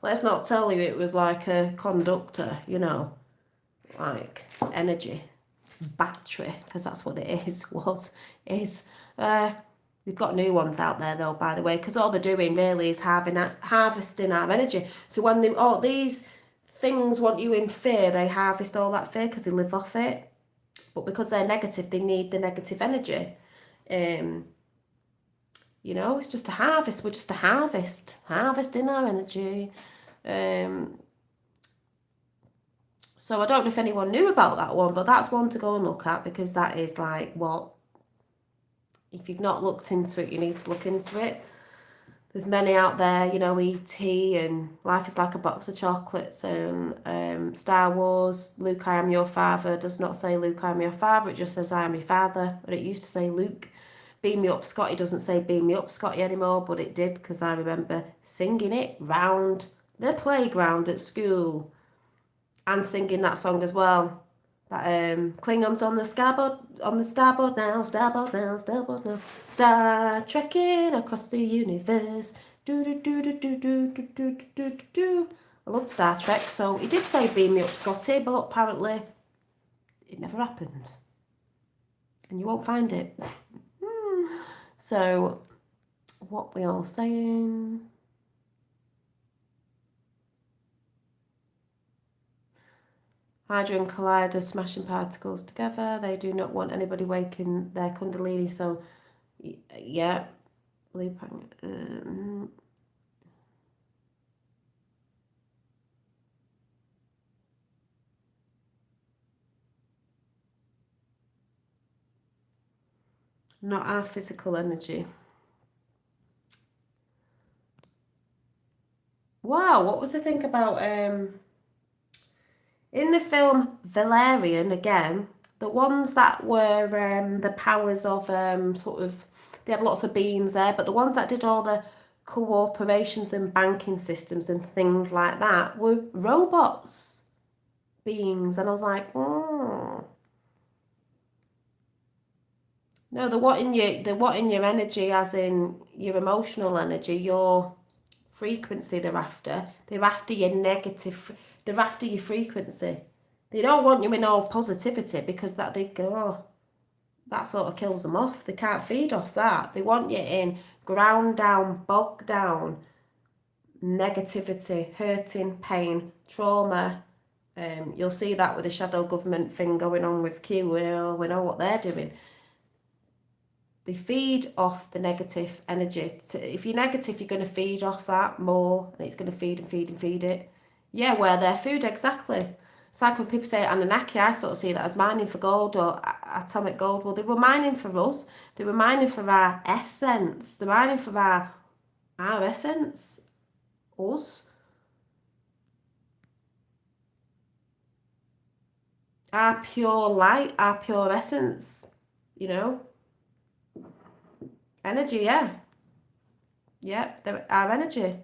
Let's not tell you it was like a conductor. You know, like energy, battery, because that's what it is. We've got new ones out there though, by the way, because all they're doing really is harvesting our energy. So when these things want you in fear, they harvest all that fear because they live off it. But because they're negative, they need the negative energy. You know, it's just a harvest. We're just a harvesting our energy. So I don't know if anyone knew about that one, but that's one to go and look at, because that is like what, if you've not looked into it, you need to look into it. There's many out there, you know, E.T. and Life is Like a Box of Chocolates and Star Wars, Luke, I am your father. Does not say Luke, I am your father. It just says I am your father. But it used to say Luke, beam me up, Scotty. Doesn't say beam me up, Scotty anymore, but it did, because I remember singing it round the playground at school and singing that song as well. That Klingons on the starboard now, Star trekking across the universe. Do do do do do do do do do do do. I loved Star Trek, so he did say beam me up, Scotty, but apparently it never happened. And you won't find it. So, what we all saying? Hadron Collider smashing particles together. They do not want anybody waking their Kundalini. So, yeah. Not our physical energy. Wow, what was the thing about in the film Valerian, again, the ones that were the powers of sort of, they had lots of beings there, but the ones that did all the cooperations and banking systems and things like that were robots beings. And I was like, No, the what in your energy, as in your emotional energy, your frequency they're after. They're after your negative, they're after your frequency. They don't want you in all positivity, because that that sort of kills them off. They can't feed off that. They want you in ground down, bogged down, negativity, hurting, pain, trauma. You'll see that with the shadow government thing going on with Q. We know what they're doing. They feed off the negative energy. So if you're negative, you're going to feed off that more, and it's going to feed and feed and feed it. Yeah, where their food, exactly. It's like when people say Anunnaki, I sort of see that as mining for gold or atomic gold. Well, they were mining for us. They were mining for our essence. They're mining for our essence, us. Our pure light, our pure essence, you know. Energy, yeah. Yeah, our energy.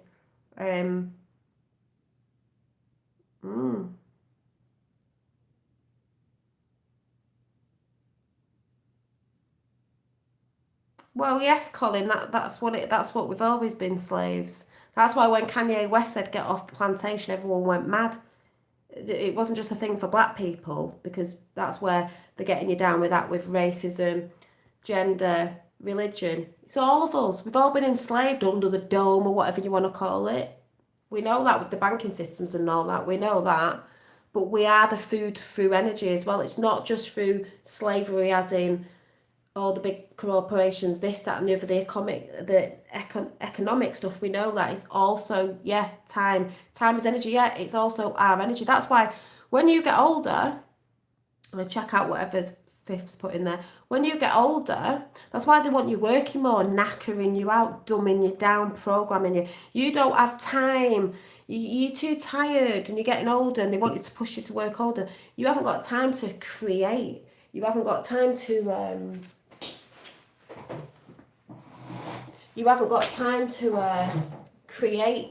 Well, yes, Colin, that's what we've always been, slaves. That's why when Kanye West said get off the plantation, everyone went mad. It wasn't just a thing for black people, because that's where they're getting you down with that, with racism, gender, religion. It's all of us. We've all been enslaved under the dome, or whatever you want to call it. We know that with the banking systems and all that. We know that. But we are the food through energy as well. It's not just through slavery, as in all the big corporations, this, that, and the other, the economic stuff. We know that it's also, yeah, time is energy. Yeah, it's also our energy. That's why when you get older, and check out whatever's fifths put in there. When you get older, that's why they want you working more, knackering you out, dumbing you down, programming you. You don't have time. You're too tired and you're getting older and they want you to push you to work older. You haven't got time to create. You haven't got time to you haven't got time to create.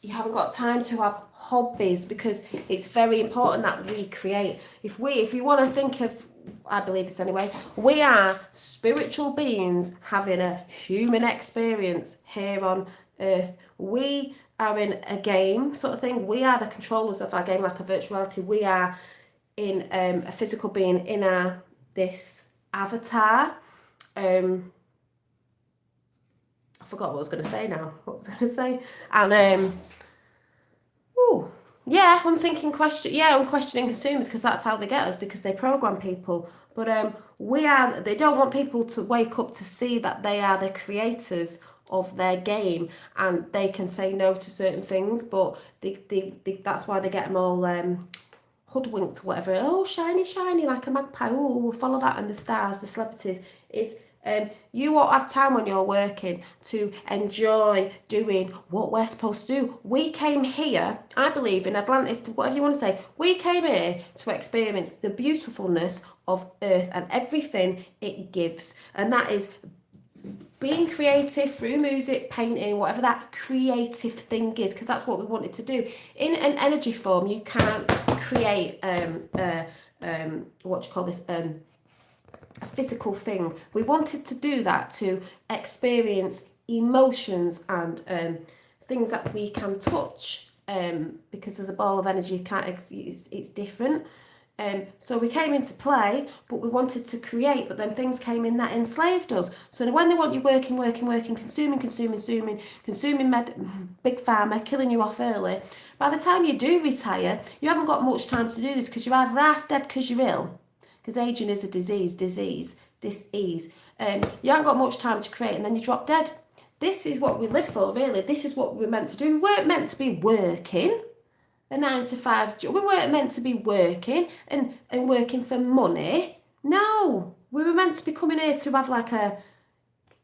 You haven't got time to have hobbies, because it's very important that we create. If we want to think of, I believe this anyway, we are spiritual beings having a human experience here on earth. We are in a game sort of thing. We are the controllers of our game, like a virtual reality. We are in a physical being in this avatar. I forgot what I was going to say now. What was I going to say? And yeah, I'm thinking I'm questioning consumers, because that's how they get us, because they program people. But they don't want people to wake up to see that they are the creators of their game and they can say no to certain things. But that's why they get them all hoodwinked or whatever. Oh, shiny, shiny, like a magpie. Oh, we'll follow that, and the stars, the celebrities. You won't have time when you're working to enjoy doing what we're supposed to do. We came here, I believe, in Atlantis, whatever you want to say, we came here to experience the beautifulness of Earth and everything it gives. And that is being creative through music, painting, whatever that creative thing is, because that's what we wanted to do. In an energy form, you can't create a physical thing. We wanted to do that to experience emotions and things that we can touch, because there's a ball of energy, you can't it's different. So we came into play, but we wanted to create, but then things came in that enslaved us. So when they want you working, consuming, big pharma, killing you off early, by the time you do retire, you haven't got much time to do this, because you're either half dead because you're ill, because aging is a disease. You haven't got much time to create, and then you drop dead. This is what we live for, really. This is what we're meant to do. We weren't meant to be working a 9-to-5 job. We weren't meant to be working and working for money. No, we were meant to be coming here to have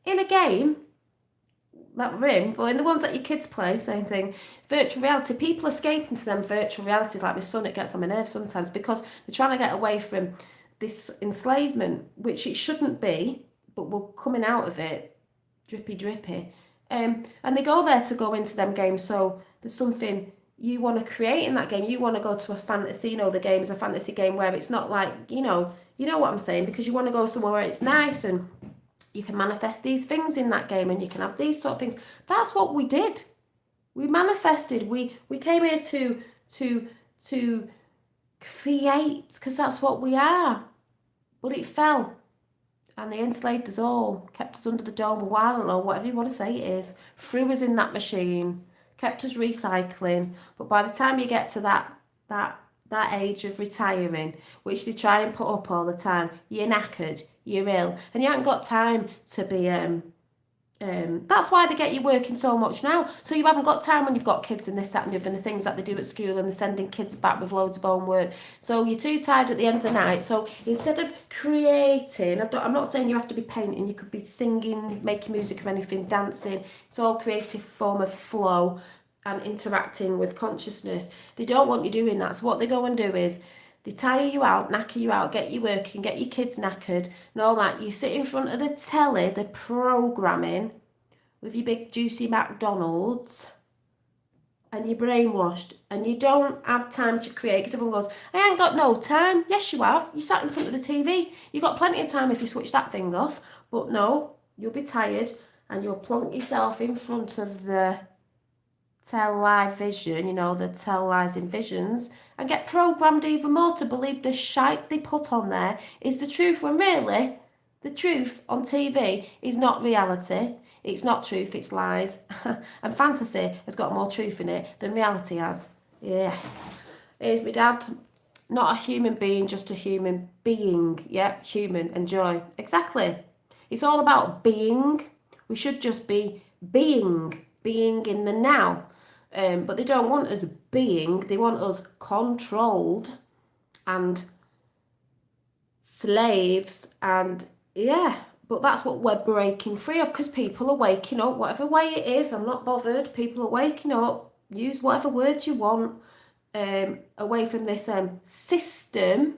in a game, that we're in, but in the ones that your kids play, same thing. Virtual reality, people escape into them virtual realities, like my son, it gets on my nerves sometimes, because they're trying to get away from this enslavement, which it shouldn't be, but we're coming out of it, drippy. And they go there to go into them games, so there's something you want to create in that game. You want to go to a fantasy, the game is a fantasy game where it's not like, you know what I'm saying, because you want to go somewhere where it's nice and you can manifest these things in that game and you can have these sort of things. That's what we did. We manifested. We came here to create, because that's what we are. But it fell. And they enslaved us all, kept us under the dome, or I don't know, whatever you want to say it is, threw us in that machine, kept us recycling. But by the time you get to that age of retiring, which they try and put up all the time, you're knackered, you're ill, and you haven't got time to be that's why they get you working so much now. So you haven't got time when you've got kids and this, that and the other, and the things that they do at school, and they're sending kids back with loads of homework. So you're too tired at the end of the night. So instead of creating, I'm not saying you have to be painting, you could be singing, making music or anything, dancing. It's all creative form of flow and interacting with consciousness. They don't want you doing that. So what they go and do is they tire you out, knacker you out, get you working, get your kids knackered and all that. You sit in front of the telly, the programming, with your big juicy McDonald's, and you're brainwashed, and you don't have time to create, because everyone goes, I ain't got no time. Yes, you have. You sat in front of the TV. You've got plenty of time if you switch that thing off. But no, you'll be tired, and you'll plonk yourself in front of the television, the televising visions, and get programmed even more to believe the shite they put on there is the truth, when really the truth on TV is not reality. It's not truth, it's lies. And fantasy has got more truth in it than reality has. Yes. Here's my dad. Not a human being, just a human being. Yeah, human, enjoy. Exactly. It's all about being. We should just be being in the now. But they don't want us being, they want us controlled and slaves, and yeah, but that's what we're breaking free of, because people are waking up, whatever way it is, I'm not bothered, people are waking up, use whatever words you want, away from this system.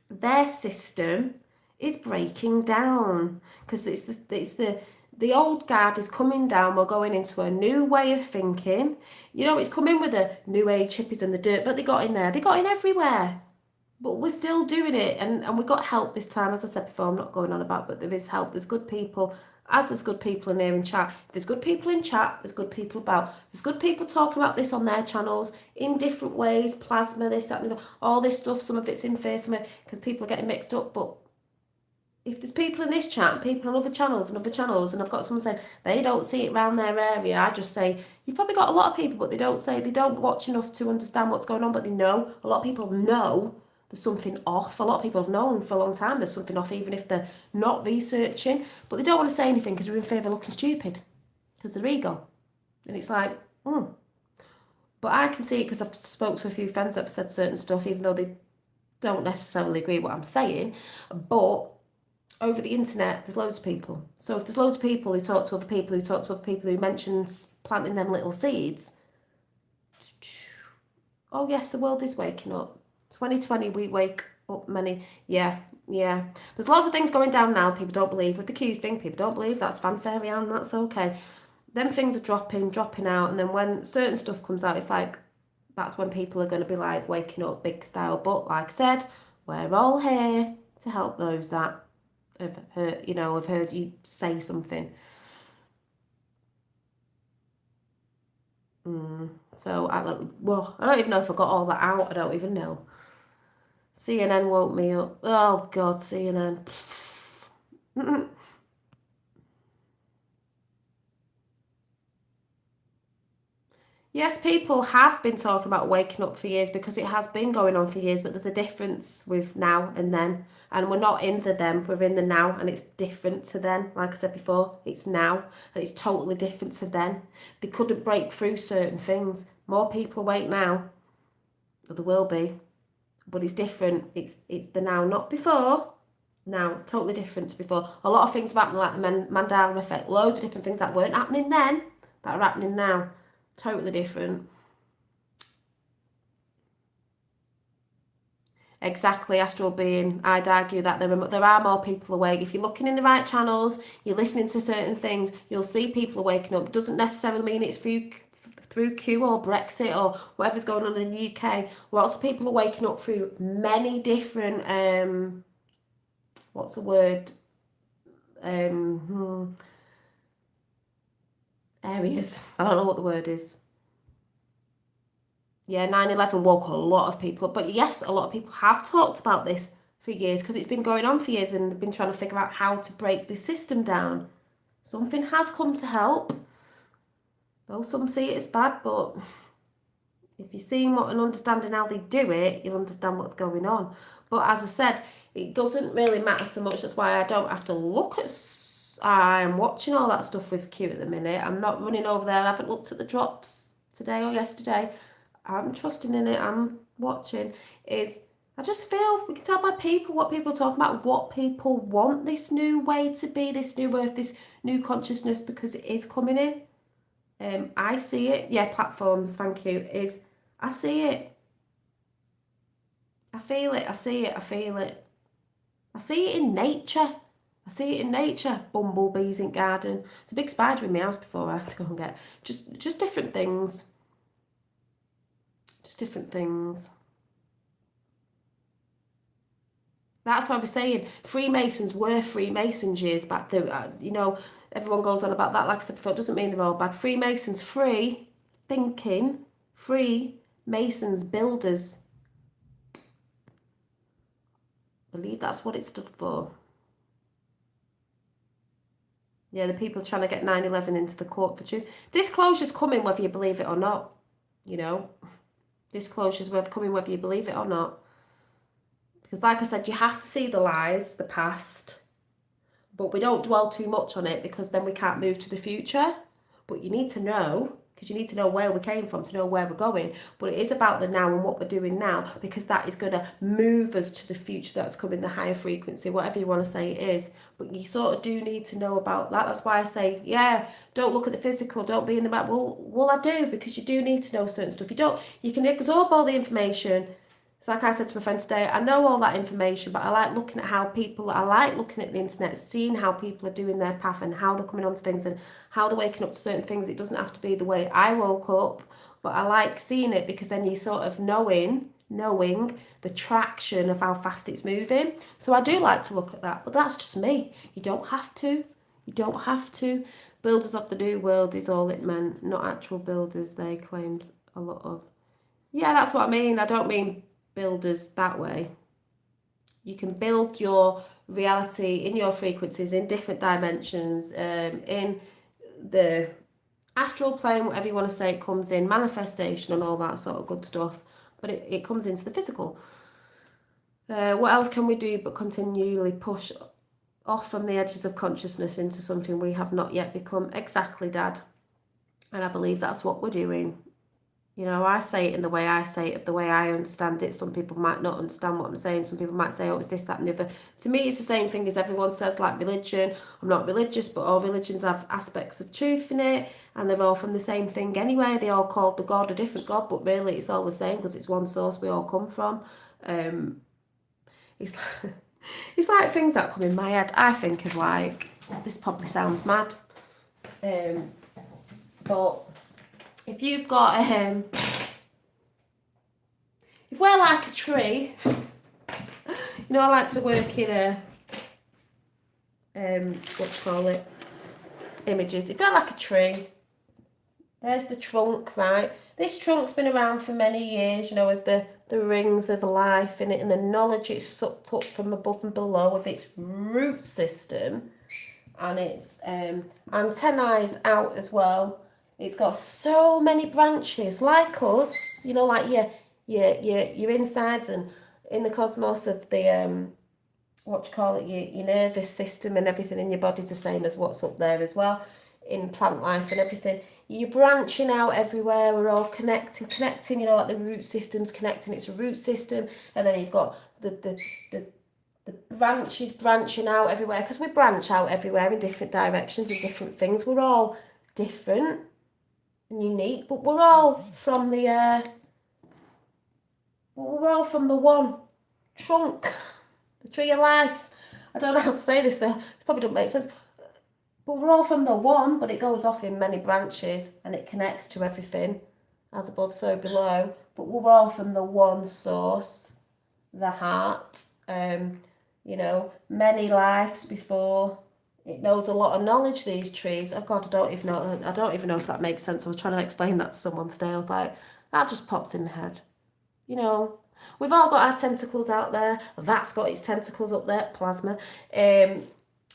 Their system is breaking down, because the old guard is coming down. We're going into a new way of thinking. You know, it's coming with the new age hippies and the dirt, but they got in there. They got in everywhere. But we're still doing it, and we got help this time. As I said before, I'm not going on about, but there is help. There's good people, as there's good people in here in chat. If there's good people in chat, there's good people about. There's good people talking about this on their channels in different ways. Plasma, this, that, and the other, all this stuff. Some of it's in face, some of it, because people are getting mixed up. But if there's people in this chat and people on other channels, and I've got someone saying they don't see it around their area, I just say, you've probably got a lot of people, but they don't watch enough to understand what's going on, but they know. A lot of people know there's something off. A lot of people have known for a long time there's something off, even if they're not researching, but they don't want to say anything because they're in favour of looking stupid, because their ego. And it's like, But I can see it because I've spoke to a few friends that have said certain stuff, even though they don't necessarily agree with what I'm saying, but over the internet, there's loads of people. So if there's loads of people who talk to other people, who mentions planting them little seeds, oh yes, the world is waking up. 2020, we wake up many. Yeah. There's lots of things going down now. People don't believe with the Q thing. People don't believe. That's fanfare, and that's okay. Then things are dropping out, and then when certain stuff comes out, it's like, that's when people are going to be like waking up big style. But like I said, we're all here to help those that have heard you say something. So I don't even know if I got all that out. I don't even know. CNN woke me up. Oh God, CNN. Yes, people have been talking about waking up for years, because it has been going on for years, but there's a difference with now and then. And we're not in the then, we're in the now, and it's different to then. Like I said before, it's now, and it's totally different to then. They couldn't break through certain things. More people awake now, or there will be, but it's different. It's the now, not before. Now, it's totally different to before. A lot of things have happened, like the Mandela effect, loads of different things that weren't happening then, that are happening now. Totally different. Exactly, astral being. I'd argue that there are more people awake. If you're looking in the right channels, you're listening to certain things, you'll see people are waking up. Doesn't necessarily mean it's through Q or Brexit or whatever's going on in the UK. Lots of people are waking up through many different what's the word? Areas. I don't know what the word is. Yeah, 9/11 woke a lot of people up. But yes, a lot of people have talked about this for years, because it's been going on for years, and they've been trying to figure out how to break the system down. Something has come to help. Though some see it as bad, but if you're seeing what and understanding how they do it, you'll understand what's going on. But as I said, it doesn't really matter so much. That's why I don't have to look at... I'm watching all that stuff with Q at the minute. I'm not running over there. I haven't looked at the drops today or yesterday. I'm trusting in it. I'm watching. I just feel we can tell by people what people are talking about, what people want this new way to be, this new earth, this new consciousness, because it is coming in. I see it. Yeah, platforms, thank you. I see it. I feel it. I see it. I feel it. I see it in nature. Bumblebees in garden. It's a big spider in my house before I had to go and get just different things. Just different things. That's what I was saying. Freemasons were Freemasons years back. Everyone goes on about that. Like I said before, it doesn't mean they're all bad. Freemasons, free thinking, free Masons, builders. I believe that's what it stood for. Yeah, the people trying to get 9/11 into the court for truth. Disclosure's coming whether you believe it or not. Disclosure's coming whether you believe it or not. Because like I said, you have to see the lies, the past. But we don't dwell too much on it, because then we can't move to the future. But you need to know because you need to know where we came from to know where we're going. But it is about the now and what we're doing now, because that is going to move us to the future that's coming, the higher frequency, whatever you want to say it is. But you sort of do need to know about that. That's why I say, yeah, don't look at the physical, don't be in the back. Well, I do, because you do need to know certain stuff. You can absorb all the information. It's like I said to my friend today, I know all that information, but I like looking at the internet, seeing how people are doing their path and how they're coming onto things and how they're waking up to certain things. It doesn't have to be the way I woke up, but I like seeing it, because then you sort of knowing the traction of how fast it's moving. So I do like to look at that, but that's just me. You don't have to. Builders of the New World is all it meant, not actual builders they claimed a lot of. Yeah, that's what I mean. I don't mean builders that way. You can build your reality in your frequencies in different dimensions, in the astral plane, whatever you want to say, it comes in manifestation and all that sort of good stuff, but it comes into the physical. What else can we do but continually push off from the edges of consciousness into something we have not yet become? Exactly, Dad. And I believe that's what we're doing. You know, I say it in the way I say it, the way I understand it. Some people might not understand what I'm saying. Some people might say, oh, it's this, that, and the other. To me, it's the same thing as everyone says, like religion. I'm not religious, but all religions have aspects of truth in it, and they're all from the same thing anyway. They all call the God a different God, but really it's all the same, because it's one source we all come from. It's like, it's like things that come in my head. I think of like, this probably sounds mad, but if you've got if we're like a tree, you know, I like to work in images. If you're like a tree, there's the trunk, right? This trunk's been around for many years, you know, with the rings of life in it and the knowledge it's sucked up from above and below with its root system and its antennae out as well. It's got so many branches, like us, you know, like your insides and in the cosmos of the your nervous system and everything in your body's the same as what's up there as well, in plant life and everything. You're branching out everywhere, we're all connecting, you know, like the root system's connecting, it's a root system, and then you've got the branches branching out everywhere, because we branch out everywhere in different directions and different things. We're all different and unique, but we're all from the one trunk, the tree of life. I don't know how to say this though, it probably doesn't make sense, but we're all from the one, but it goes off in many branches and it connects to everything, as above so below, but we're all from the one source, the heart. You know, many lives before. It knows a lot of knowledge, these trees. Oh God, I don't even know if that makes sense. I was trying to explain that to someone today. I was like, that just popped in my head. You know, we've all got our tentacles out there. That's got its tentacles up there, plasma.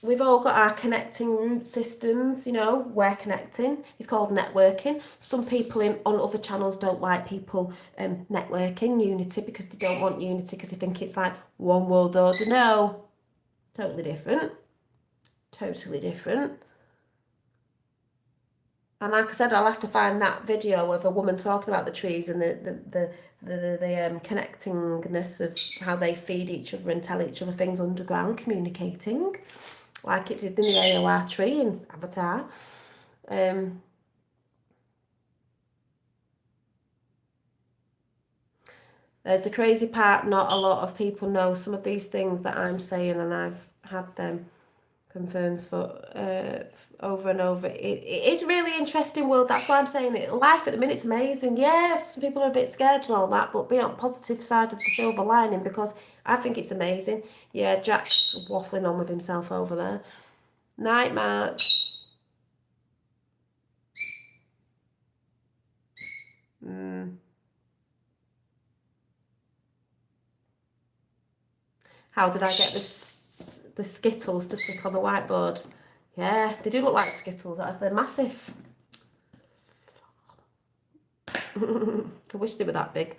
We've all got our connecting root systems, you know, we're connecting. It's called networking. Some people on other channels don't like people networking, unity, because they don't want unity, because they think it's like one world order. No, it's totally different. Totally different. And like I said, I'll have to find that video of a woman talking about the trees and the connectingness of how they feed each other and tell each other things underground, communicating. Like it did in the AOR tree in Avatar. There's the crazy part, not a lot of people know some of these things that I'm saying, and I've had them confirmed for over and over. It is a really interesting world, that's why I'm saying it. Life at the minute's amazing. Yeah, some people are a bit scared and all that, but be on the positive side of the silver lining, because I think it's amazing. Yeah, Jack's waffling on with himself over there. Night March. How did I get the Skittles to stick on the whiteboard? Yeah, they do look like Skittles. They're massive. I wish they were that big.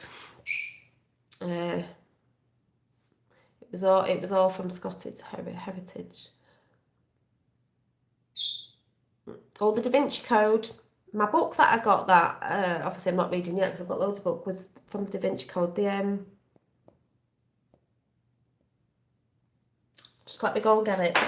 It was all from Scottish heritage. Oh, the Da Vinci Code. My book that I got that, obviously I'm not reading yet because I've got loads of books, was from Da Vinci Code. Just let me go and get it.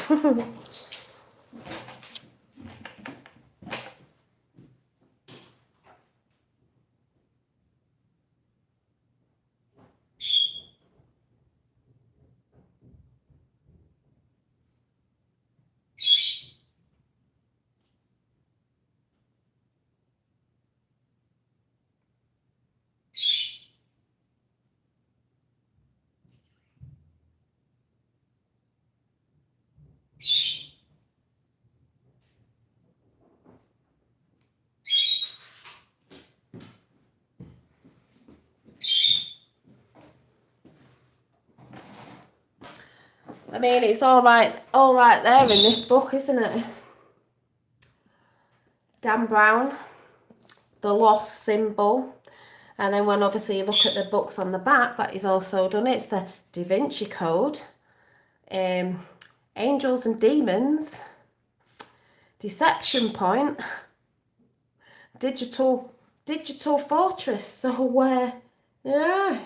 I mean, it's all right there in this book, isn't it? Dan Brown, the lost symbol. And then when obviously you look at the books on the back that he's also done, it's the Da Vinci Code, Angels and Demons, Deception Point, Digital Fortress. So yeah.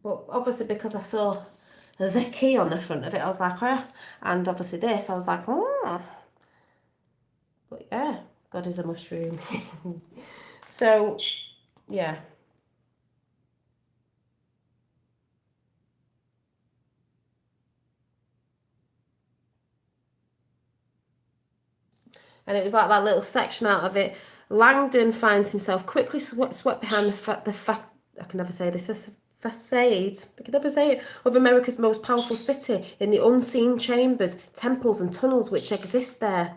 But obviously because I saw the key on the front of it, I was like, and obviously this, I was like, But yeah, God is a mushroom. So, yeah. And it was like that little section out of it. Langdon finds himself quickly swept behind I can never say this, facade, I can never say it, of America's most powerful city in the unseen chambers, temples and tunnels which exist there.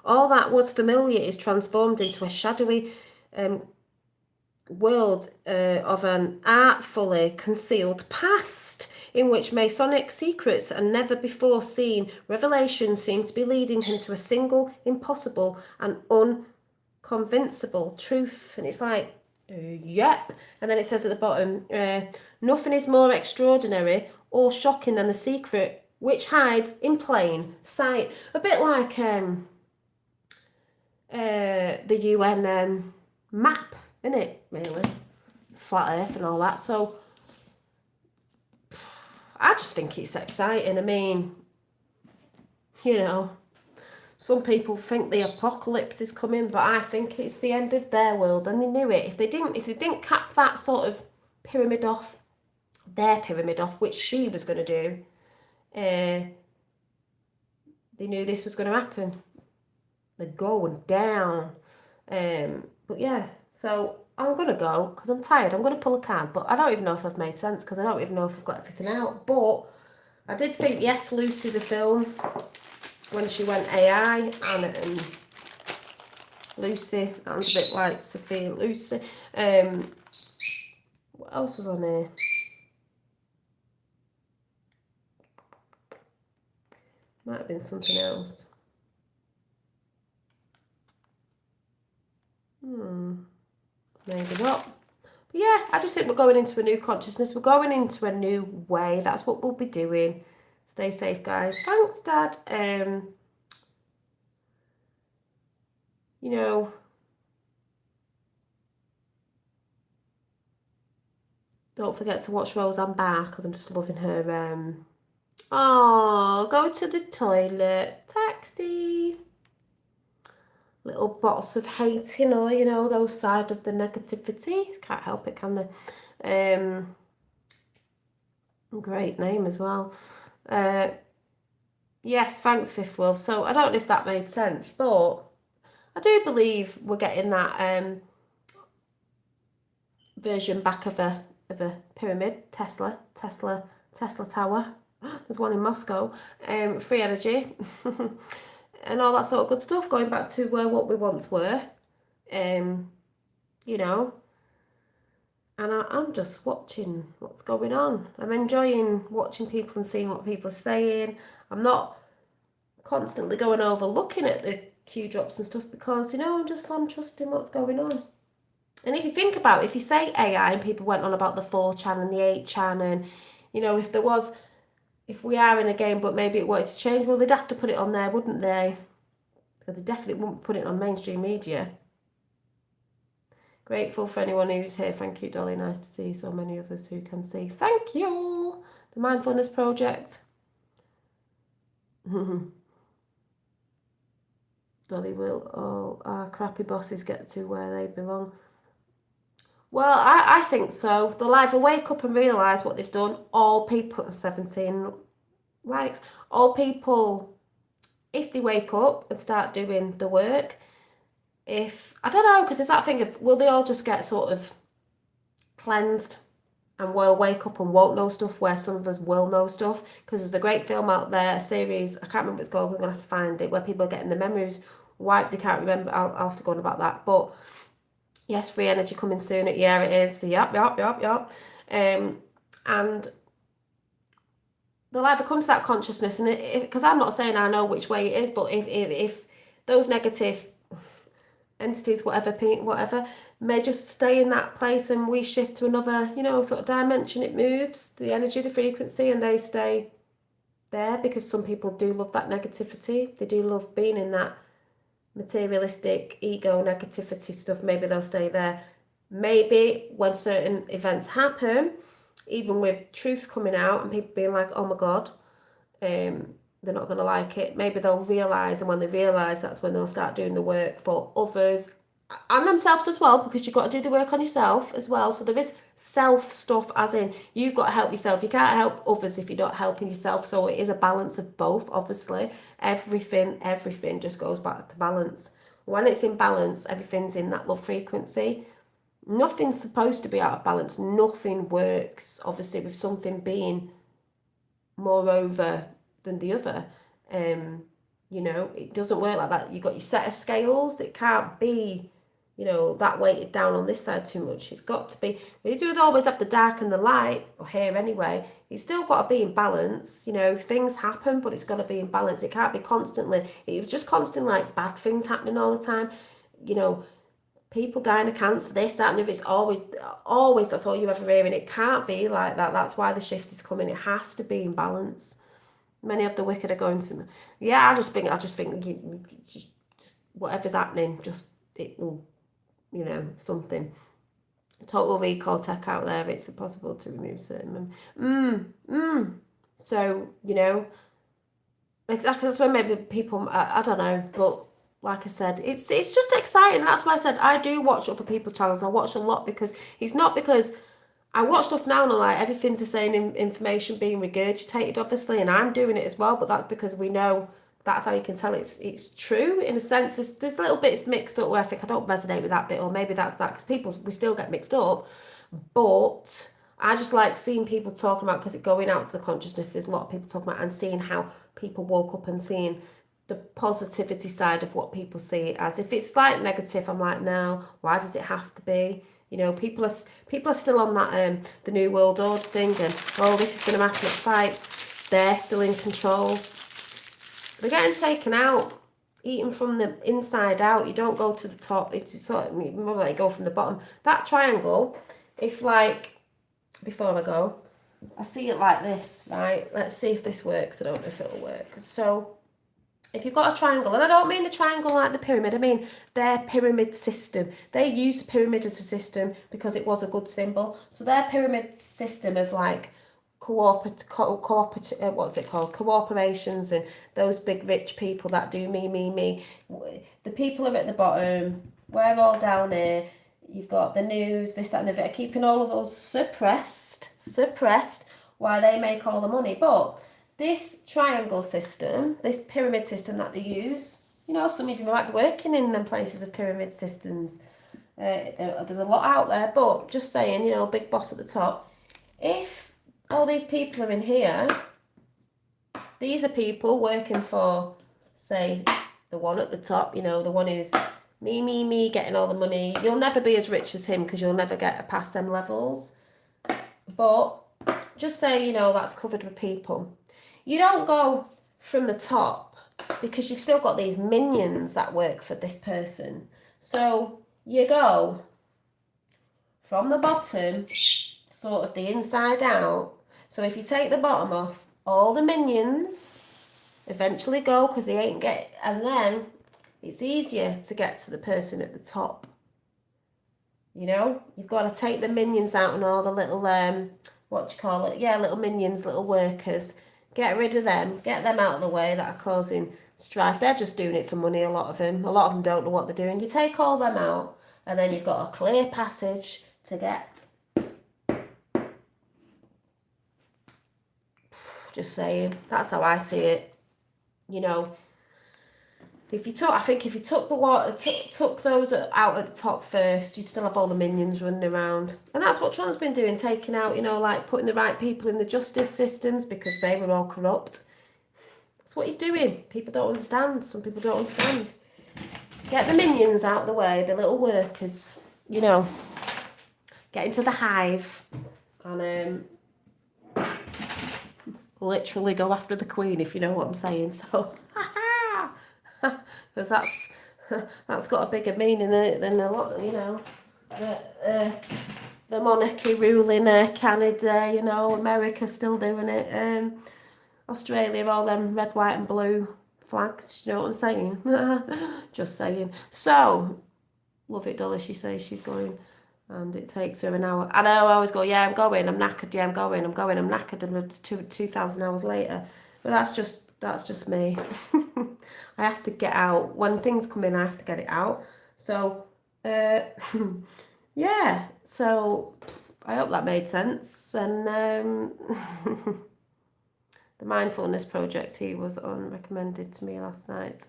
All that was familiar is transformed into a shadowy world of an artfully concealed past in which Masonic secrets and never before seen revelations seem to be leading him to a single, impossible and unconvincible truth. And it's like, yep. And then it says at the bottom, nothing is more extraordinary or shocking than the secret which hides in plain sight. A bit like the UN map, innit, really? Flat Earth and all that. So I just think it's exciting. I mean, you know, some people think the apocalypse is coming, but I think it's the end of their world, and they knew it. If they didn't cap that sort of pyramid off, which she was going to do, they knew this was going to happen. They're going down. But yeah, so I'm going to go because I'm tired. I'm going to pull a card, but I don't even know if I've made sense because I don't even know if I've got everything out. But I did think, yes, Lucy the film, when she went AI, and Lucy sounds a bit like Sophia Lucy. What else was on here? Might have been something else. Maybe not. But yeah, I just think we're going into a new consciousness. We're going into a new way. That's what we'll be doing. Stay safe, guys. Thanks, Dad. You know, don't forget to watch Roseanne Barr because I'm just loving her. Oh, go to the toilet. Taxi. Little bots of hating, or you know, those side of the negativity. Can't help it, can they? Great name as well. Yes, thanks, Fifth Wolf. So I don't know if that made sense, but I do believe we're getting that version back of a pyramid, Tesla Tower. There's one in Moscow. Free energy. And all that sort of good stuff, going back to what we once were, you know, and I'm just watching what's going on. I'm enjoying watching people and seeing what people are saying. I'm not constantly going over looking at the Q drops and stuff because, you know, I'm trusting what's going on. And if you think about it, if you say AI and people went on about the 4chan and the 8chan and, you know, if if we are in a game, but maybe it wanted to change, well, they'd have to put it on there, wouldn't they? Because they definitely wouldn't put it on mainstream media. Grateful for anyone who's here. Thank you, Dolly. Nice to see so many of us who can see. Thank you. The Mindfulness Project. Dolly, will all our crappy bosses get to where they belong? Well, I think so. They'll either wake up and realise what they've done, all people, 17 likes, all people, if they wake up and start doing the work, I don't know, because there's that thing of, will they all just get sort of cleansed and will wake up and won't know stuff, where some of us will know stuff? Because there's a great film out there, a series, I can't remember what it's called, I'm going to have to find it, where people are getting their memories wiped, they can't remember, I'll have to go on about that, but yes, free energy coming soon, yeah it is, yep. And they'll either come to that consciousness, and because I'm not saying I know which way it is, but if those negative entities, whatever, may just stay in that place and we shift to another, sort of dimension, it moves, the energy, the frequency, and they stay there, because some people do love that negativity. They do love being in that materialistic, ego, negativity stuff. Maybe they'll stay there. Maybe when certain events happen, even with truth coming out and people being like, oh my God, they're not going to like it, maybe they'll realise, and when they realise, that's when they'll start doing the work for others and themselves as well, because you've got to do the work on yourself as well. So there is self stuff, as in you've got to help yourself. You can't help others if you're not helping yourself. So it is a balance of both, obviously. Everything just goes back to balance. When it's in balance, everything's in that love frequency. Nothing's supposed to be out of balance. Nothing works, obviously, with something being moreover than the other. It doesn't work like that. You've got your set of scales. It can't be, that weighted down on this side too much. It's got to be, you do always have the dark and the light, or here anyway. It's still got to be in balance. Things happen, but it's got to be in balance. It can't be constantly, it was just constant like bad things happening all the time. People dying of cancer, this, that, and if it's always, that's all you ever hear, and it can't be like that. That's why the shift is coming. It has to be in balance. Many of the wicked are going to, I just think just whatever's happening, just it will, something. Total Recall tech out there. It's impossible to remove certain. So exactly, that's when maybe people, I don't know, but. Like I said, it's just exciting. That's why I said I do watch other people's channels. I watch a lot, because it's not because I watch stuff now and I'm like, everything's the same information being regurgitated, obviously, and I'm doing it as well, but that's because we know that's how you can tell it's true, in a sense. There's little bits mixed up where I think I don't resonate with that bit, or maybe that's that, because we still get mixed up, but I just like seeing people talking about, because it's going out to the consciousness, there's a lot of people talking about, and seeing how people woke up and seeing the positivity side of what people see it as. If it's like negative, I'm like, no, why does it have to be? People are still on that the New World Order thing, and this is going to happen. It's like they're still in control. They're getting taken out, eaten from the inside out. You don't go to the top. It's sort of more like you go from the bottom. That triangle, if like before I go, I see it like this, right? Let's see if this works. I don't know if it'll work. So. If you've got a triangle, and I don't mean the triangle like the pyramid, I mean their pyramid system. They used pyramid as a system because it was a good symbol. So their pyramid system of like cooperations, and those big rich people that do me. The people are at the bottom. We're all down here. You've got the news, this, that, and the other, keeping all of us suppressed, while they make all the money. But this triangle system, this pyramid system that they use, some of you might be working in them places of pyramid systems. There's a lot out there, but just saying, big boss at the top. If all these people are in here, these are people working for, say, the one at the top, the one who's me, getting all the money. You'll never be as rich as him, because you'll never get past them levels. But just say, that's covered with people. You don't go from the top, because you've still got these minions that work for this person. So you go from the bottom, sort of the inside out. So if you take the bottom off, all the minions eventually go because they ain't get, and then it's easier to get to the person at the top. You know, you've got to take the minions out and all the little what do you call it? Yeah, little minions, little workers. Get rid of them. Get them out of the way that are causing strife. They're just doing it for money. A lot of them. A lot of them don't know what they're doing. You take all them out, and then you've got a clear passage to get. Just saying. That's how I see it. You know, if you took, I think if you took the water, took those out at the top first, you'd still have all the minions running around. And that's what Trump's been doing, taking out, you know, like putting the right people in the justice systems because they were all corrupt. That's what he's doing. People don't understand. Some people don't understand. Get the minions out of the way, the little workers, you know, get into the hive and literally go after the queen, if you know what I'm saying. So, because that's got a bigger meaning in it than a lot, you know, the monarchy ruling Canada, you know, America still doing it, Australia, all them red, white and blue flags, you know what I'm saying? Just saying. So, love it, Dolly, she says she's going, and it takes her an hour. I know, I always go, yeah, I'm going, I'm knackered, yeah, I'm going, I'm knackered, and it's 2,000 hours later. But that's just me. I have to get out. When things come in, I have to get it out. So, yeah. So, I hope that made sense. And the mindfulness project he was on recommended to me last night.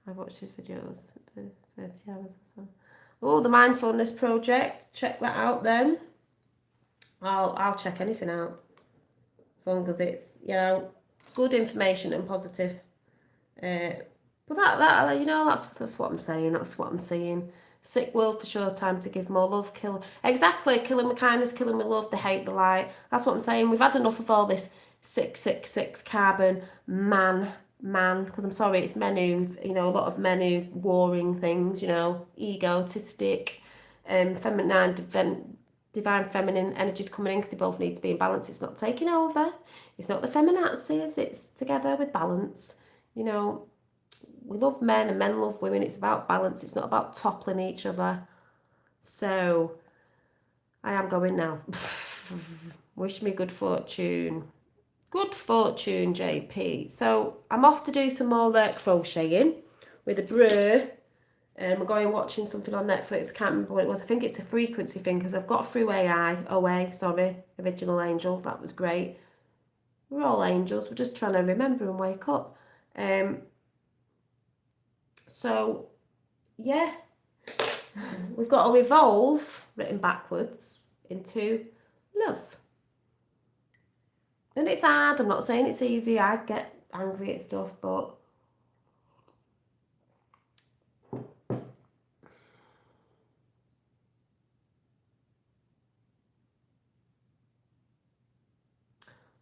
I watched his videos for 30 hours or so. Oh, the mindfulness project. Check that out then. I'll check anything out. As long as it's, you know, good information and positive. But that you know, that's what I'm saying. That's what I'm saying. Sick world for sure. Time to give more love. Kill with kindness, killing with love. The hate, the light. That's what I'm saying. We've had enough of all this 666 carbon man. Because I'm sorry, it's men who, you know, a lot of men who warring things. You know, egotistic, feminine, divine feminine energies coming in because they both need to be in balance. It's not taking over. It's not the feminazis. It's together with balance. You know, we love men and men love women. It's about balance. It's not about toppling each other. So, I am going now. Wish me good fortune. Good fortune, JP. So, I'm off to do some more crocheting with a brew. We're going watching something on Netflix. I can't remember what it was. I think it's a frequency thing because I've got through Original Angel. That was great. We're all angels. We're just trying to remember and wake up. So, yeah. We've got to evolve, written backwards, into love. And it's hard. I'm not saying it's easy. I get angry at stuff, but I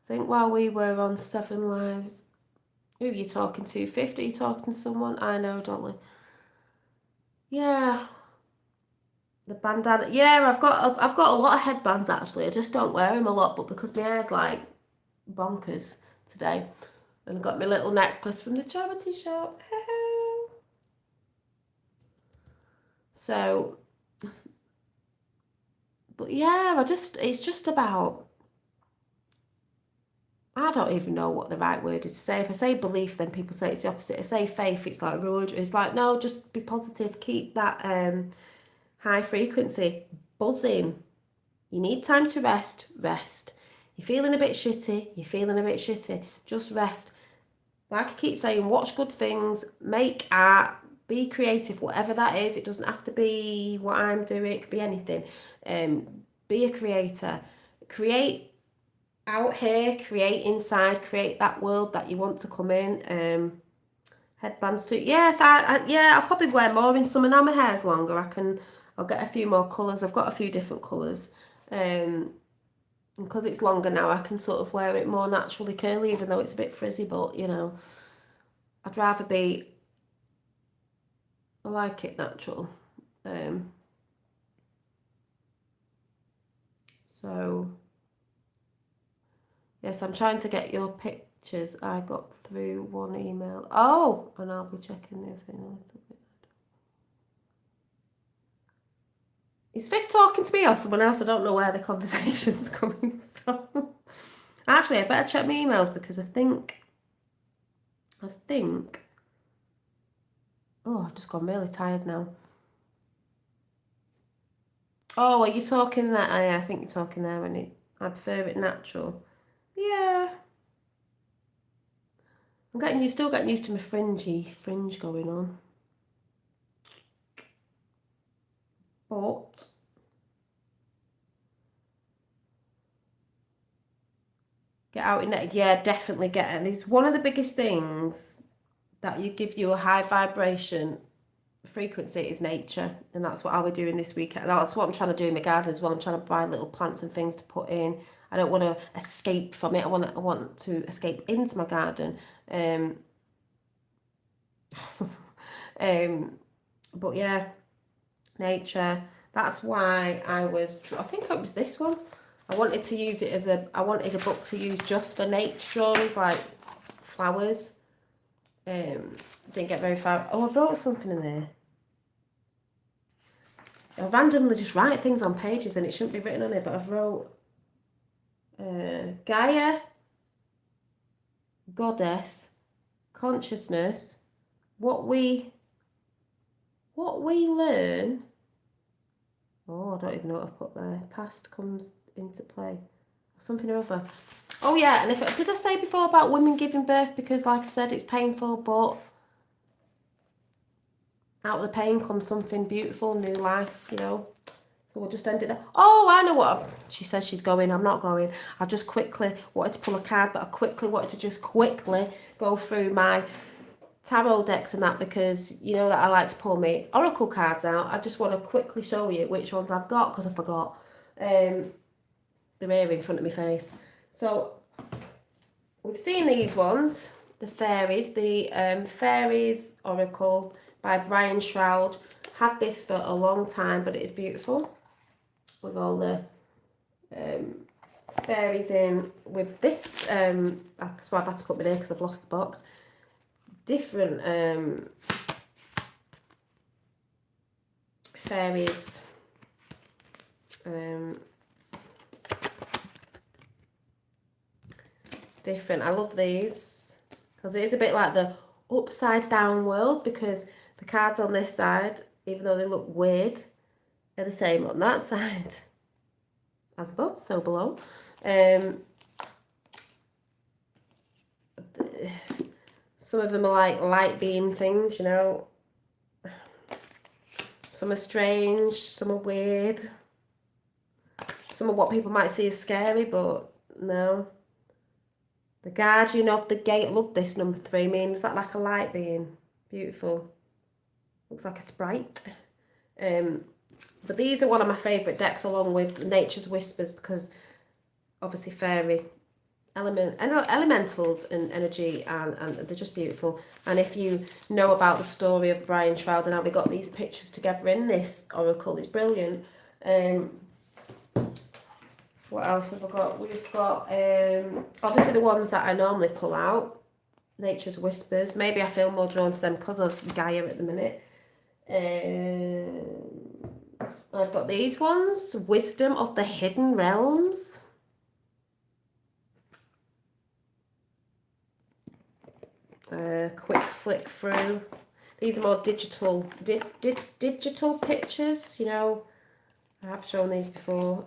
think while we were on 7 Lives, who are you talking to? 50? Are you talking to someone? I know, Dolly. Yeah. The bandana. Yeah, I've got a lot of headbands actually. I just don't wear them a lot, but because my hair's like bonkers today, and I got my little necklace from the charity shop. So, but yeah, it's just about, I don't even know what the right word is to say. If I say belief, then people say it's the opposite. I say faith, it's like religion. It's like, no, just be positive. Keep that high frequency buzzing. You need time to rest. You're feeling a bit shitty. Just rest. Like I keep saying, watch good things, make art, be creative, whatever that is. It doesn't have to be what I'm doing. It could be anything. Be a creator. Create out here, create inside, create that world that you want to come in. Headband suit, yeah. I'll probably wear more in summer. Now my hair's longer, I'll get a few more colours. I've got a few different colours. Because it's longer now, I can sort of wear it more naturally curly, even though it's a bit frizzy. But you know, I'd rather be. I like it natural. So. Yes, I'm trying to get your pic. pictures. I got through one email. Oh, and I'll be checking the other thing a little bit. Is Viv talking to me or someone else? I don't know where the conversation's coming from. Actually, I better check my emails because I think. Oh, I've just gone really tired now. Oh, are you talking that? I think you're talking there when it. I prefer it natural. Yeah. Still getting used to my fringe going on. But get out in it. Yeah, definitely get it. It's one of the biggest things that give you a high vibration frequency is nature, and that's what I was doing this weekend. That's what I'm trying to do in my garden as well. I'm trying to buy little plants and things to put in. I don't want to escape from it. I want to escape into my garden. But yeah, nature. That's why I think it was this one. I wanted to use it I wanted a book to use just for nature drawings, like flowers. Didn't get very far. Oh, I've wrote something in there. I randomly just write things on pages and it shouldn't be written on it, but I've wrote Gaia, Goddess, Consciousness, what we learn. Oh, I don't even know what I've put there. Past comes into play. Something or other. Oh yeah, and did I say before about women giving birth? Because like I said, it's painful, but out of the pain comes something beautiful, new life, So we'll just end it there. Oh, I know what. She says she's going. I'm not going. I just quickly wanted to pull a card, but I quickly wanted to just quickly go through my tarot decks and that, because you know that I like to pull my oracle cards out. I just want to quickly show you which ones I've got because I forgot. They're here in front of my face. So we've seen these ones. The Fairies. The Fairies Oracle by Brian Shroud. Had this for a long time, but it is beautiful. With all the fairies in. With this, that's why I've had to put me there because I've lost the box. Different fairies. Different. I love these because it is a bit like the upside down world, because the cards on this side, even though they look weird, are the same on that side. As above, so below. Some of them are like light beam things, Some are strange, some are weird. Some are what people might see as scary, but no. The Guardian of the Gate. Love this number 3. Is that like a light being? Beautiful. Looks like a sprite. But these are one of my favourite decks, along with Nature's Whispers, because obviously fairy elementals and energy, and they're just beautiful. And if you know about the story of Brian Shroud and how we got these pictures together in this oracle, it's brilliant. What else have I got? We've got obviously the ones that I normally pull out. Nature's Whispers. Maybe I feel more drawn to them because of Gaia at the minute. I've got these ones. Wisdom of the Hidden Realms. Quick flick through. These are more digital digital pictures, I have shown these before.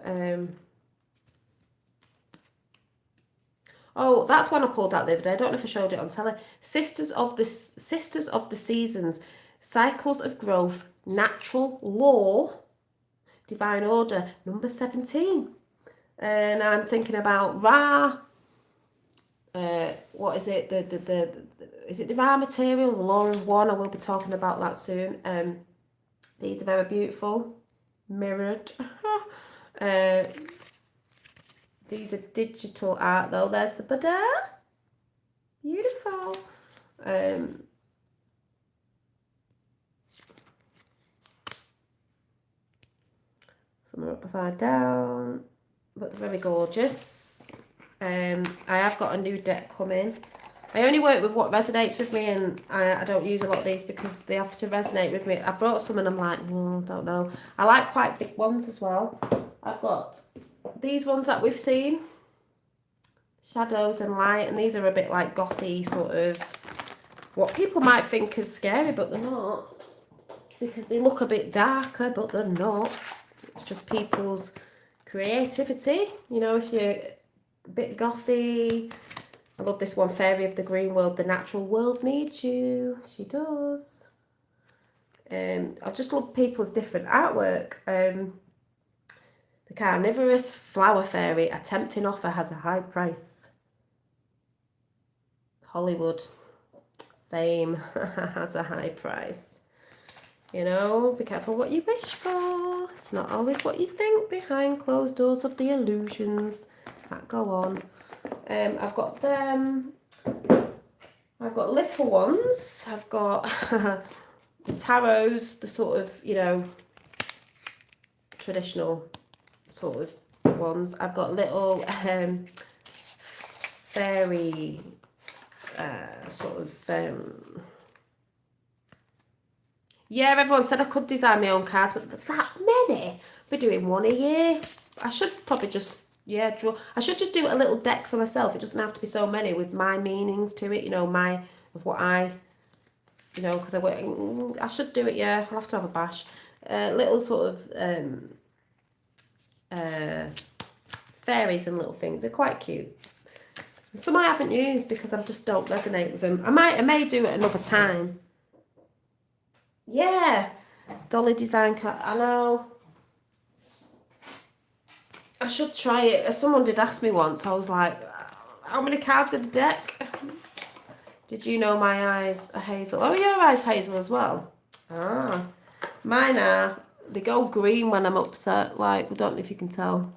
Oh, that's one I pulled out the other day. I don't know if I showed it on telly. Sisters of the Seasons. Cycles of Growth. Natural Law. Divine Order. Number 17. And I'm thinking about Ra. What is it? Is it the Ra material? The Law of One. I will be talking about that soon. These are very beautiful. Mirrored. These are digital art though. There's the Buddha. Beautiful. Some are upside down, but they're very gorgeous. I have got a new deck coming. I only work with what resonates with me, and I don't use a lot of these because they have to resonate with me. I brought some and I'm like, don't know. I like quite big ones as well. I've got these ones that we've seen, shadows and light, and these are a bit like gothy, sort of what people might think is scary, but they're not, because they look a bit darker, but they're not. It's just people's creativity. You know, if you're a bit gothy. I love this one, Fairy of the Green World, the natural world needs you. She does. I just love people's different artwork. The carnivorous flower fairy, a tempting offer has a high price. Hollywood fame has a high price. You know, be careful what you wish for. It's not always what you think behind closed doors of the illusions that go on. I've got them. I've got little ones. I've got the tarots, the sort of, you know, traditional sort of ones. I've got little fairy sort of yeah, everyone said I could design my own cards, but that many? We're doing one a year. I should probably just draw. I should just do a little deck for myself. It doesn't have to be so many with my meanings to it, you know, of what I, you know, because I work. I should do it. Yeah, I'll have to have a bash. Little sort of fairies and little things. They're quite cute. Some I haven't used because I just don't resonate with them. I may do it another time. Yeah, Dolly design card. I know. I should try it. Someone did ask me once. I was like, how many cards in the deck? Did you know my eyes are hazel? Oh, your eyes hazel as well. Ah, mine are. They go green when I'm upset. Like, I don't know if you can tell.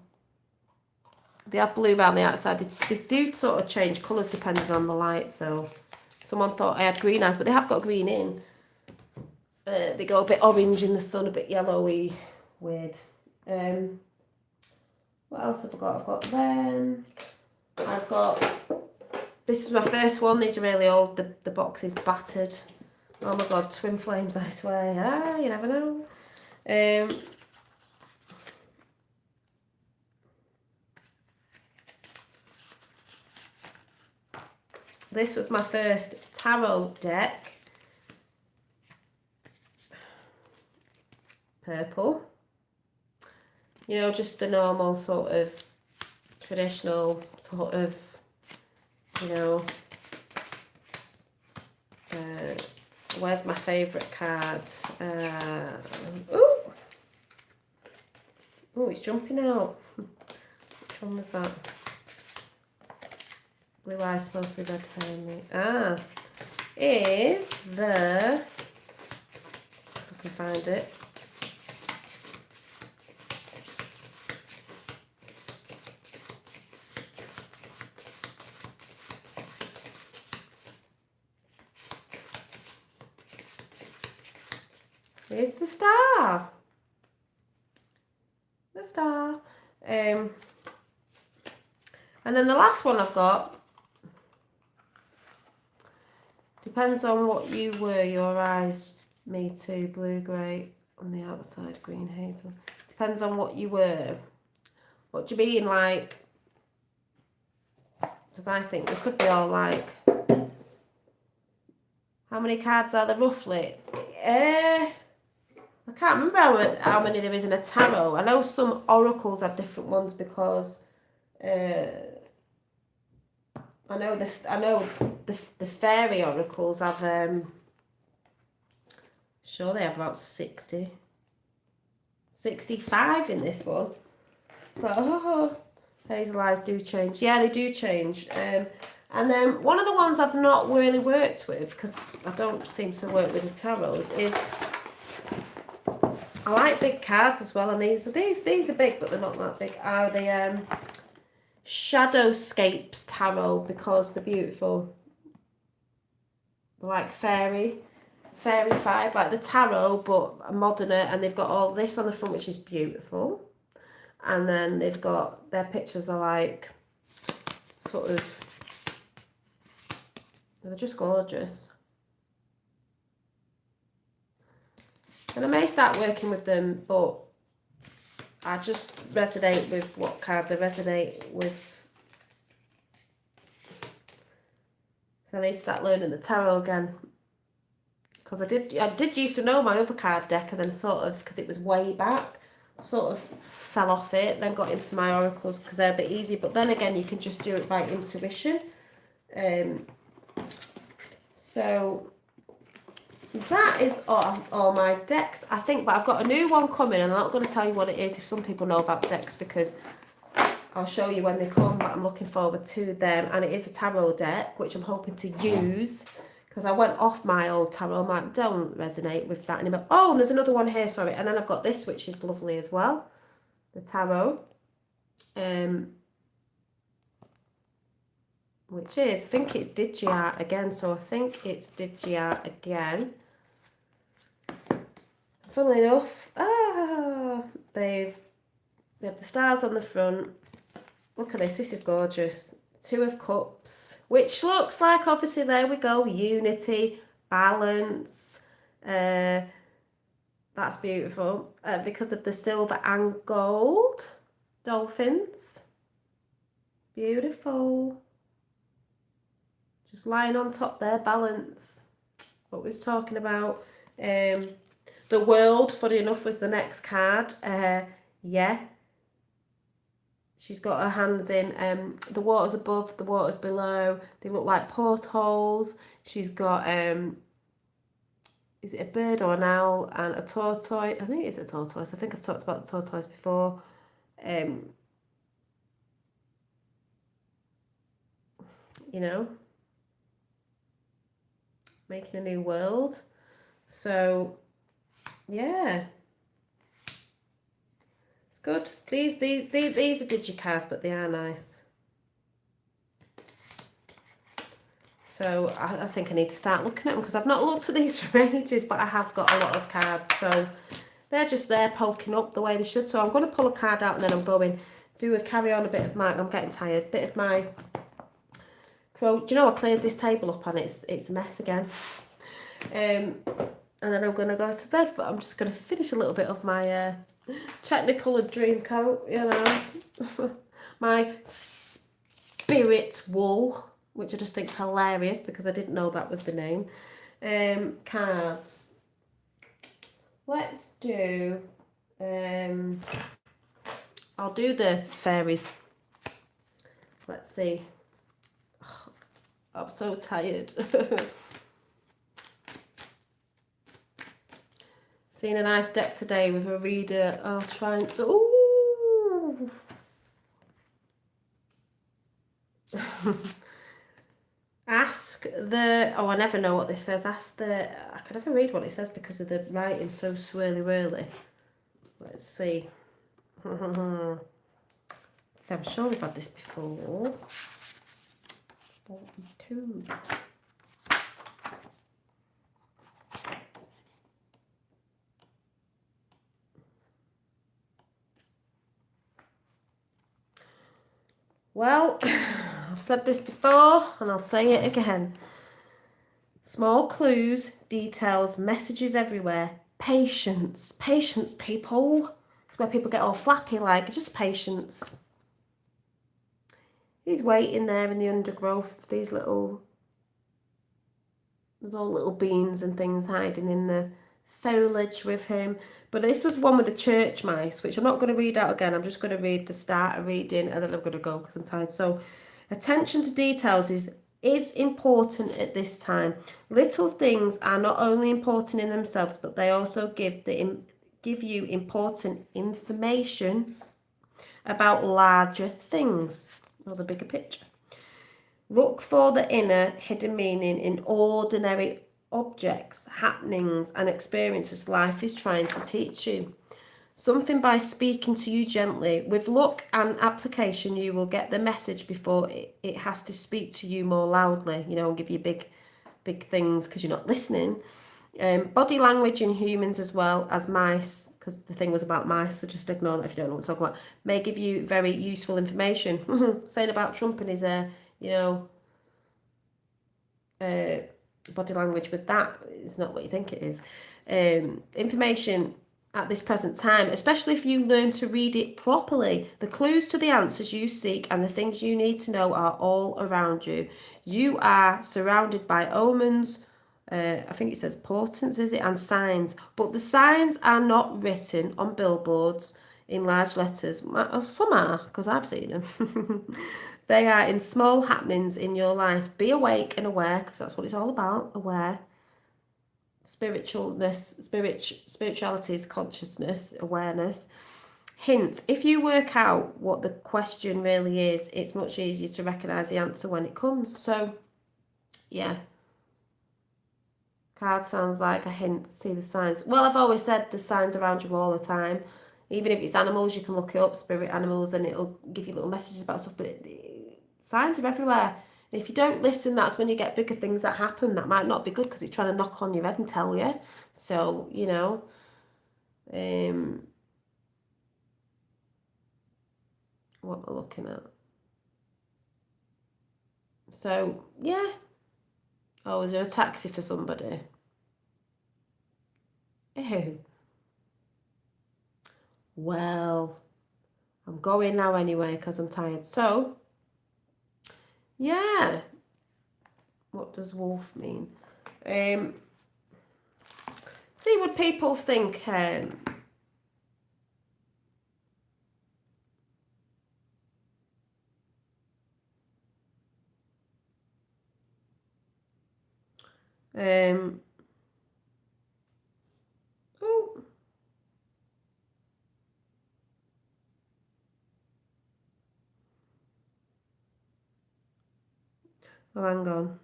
They have blue around the outside. They do sort of change colours depending on the light. So someone thought I had green eyes, but they have got green in. They go a bit orange in the sun, a bit yellowy. Weird. What else have I got? I've got them. I've got... This is my first one. These are really old. The box is battered. Oh my god, twin flames, I swear. Ah, you never know. This was my first tarot deck. Purple. You know, just the normal sort of traditional sort of, you know, where's my favourite card? Oh, it's jumping out. Which one was that? Blue eyes supposed to be red hair me. Ah, is the, if I can find it. It's the star. The star. And then the last one I've got, depends on what you were, your eyes, me too, blue, grey, on the outside, green, hazel. Depends on what you were. What do you mean, like, because I think we could be all like, how many cards are there roughly? I can't remember how many there is in a tarot. I know some oracles have different ones because I know the fairy oracles have sure they have about 65 in this one. So hazel eyes do change. Yeah, they do change. And then one of the ones I've not really worked with, because I don't seem to work with the tarots, is I like big cards as well, and these are big, but they're not that big. Are the Shadowscapes tarot, because they're beautiful. They're like fairy vibe, like the tarot, but moderner, and they've got all this on the front, which is beautiful. And then they've got, their pictures are like sort of, they're just gorgeous. And I may start working with them, but I just resonate with what cards I resonate with. So I need to start learning the tarot again. Because I did used to know my other card deck, and then sort of, because it was way back, sort of fell off it, then got into my oracles because they're a bit easy. But then again, you can just do it by intuition. So that is all my decks, I think. But I've got a new one coming, and I'm not going to tell you what it is if some people know about decks, because I'll show you when they come, but I'm looking forward to them. And it is a tarot deck, which I'm hoping to use, because I went off my old tarot. I don't resonate with that anymore. Oh, and there's another one here, sorry. And then I've got this, which is lovely as well. The tarot. Which is, I think it's Digi-Art again. So I think it's Digi-Art again. Funnily enough, they have the stars on the front. Look at this is gorgeous. Two of Cups, which looks like, obviously, there we go, unity, balance. That's beautiful. Because of the silver and gold dolphins. Beautiful. Just lying on top there, balance. What we was talking about. The World, funny enough, was the next card. Yeah. She's got her hands in the waters above, the waters below. They look like portholes. She's got, is it a bird or an owl and a tortoise? I think it's a tortoise. I think I've talked about the tortoise before. You know, making a new world. So, yeah. Good. These are digicards, but they are nice. So I think I need to start looking at them, because I've not looked at these for ages, but I have got a lot of cards. So they're just there poking up the way they should. So I'm going to pull a card out, and then I'm going to carry on a bit of my, I'm getting tired, bit of my, do you know, I cleared this table up and it's a mess again. And then I'm going to go to bed, but I'm just going to finish a little bit of my Technicolor dream coat, you know. My spirit wool, which I just think is hilarious because I didn't know that was the name. Cards. Let's do, I'll do the fairies. Let's see. Oh, I'm so tired. Seen a nice deck today with a reader. I'll try and... Ooh. Ask the... Oh, I never know what this says. Ask the... I can never read what it says because of the writing so swirly-whirly. Let's see. I'm sure we've had this before. 42. Well, I've said this before and I'll say it again. Small clues, details, messages everywhere. Patience. Patience, people. It's where people get all flappy, like, just patience. He's waiting there in the undergrowth. These little... There's all little beans and things hiding in the foliage with him. But this was one with the church mice, which I'm not going to read out again. I'm just going to read the starter reading and then I'm going to go because I'm tired. So, attention to details is important at this time. Little things are not only important in themselves, but they also give you important information about larger things or the bigger picture. Look for the inner hidden meaning in ordinary objects, happenings and experiences life is trying to teach you. Something by speaking to you gently. With luck and application, you will get the message before it has to speak to you more loudly, you know, and give you big things because you're not listening. Body language in humans as well as mice, because the thing was about mice, so just ignore that if you don't know what I'm talking about, may give you very useful information. Saying about Trump and you know, body language with that is not what you think it is. Information at this present time, especially if you learn to read it properly. The clues to the answers you seek and the things you need to know are all around you. You are surrounded by omens, I think it says portents, is it? And signs. But the signs are not written on billboards in large letters. Some are, because I've seen them. They are in small happenings in your life. Be awake and aware, because that's what it's all about, aware. Spirituality is consciousness, awareness. Hint, if you work out what the question really is, it's much easier to recognise the answer when it comes. So, yeah. Card sounds like a hint, see the signs. Well, I've always said the signs around you all the time. Even if it's animals, you can look it up, spirit animals, and it'll give you little messages about stuff, but signs are everywhere. And if you don't listen, that's when you get bigger things that happen that might not be good because it's trying to knock on your head and tell you. So, you know, what we're looking at. So, yeah. Oh, is there a taxi for somebody? Ew. Well, I'm going now anyway because I'm tired. So, yeah. What does wolf mean? See what people think. Oh. Oh, hang on.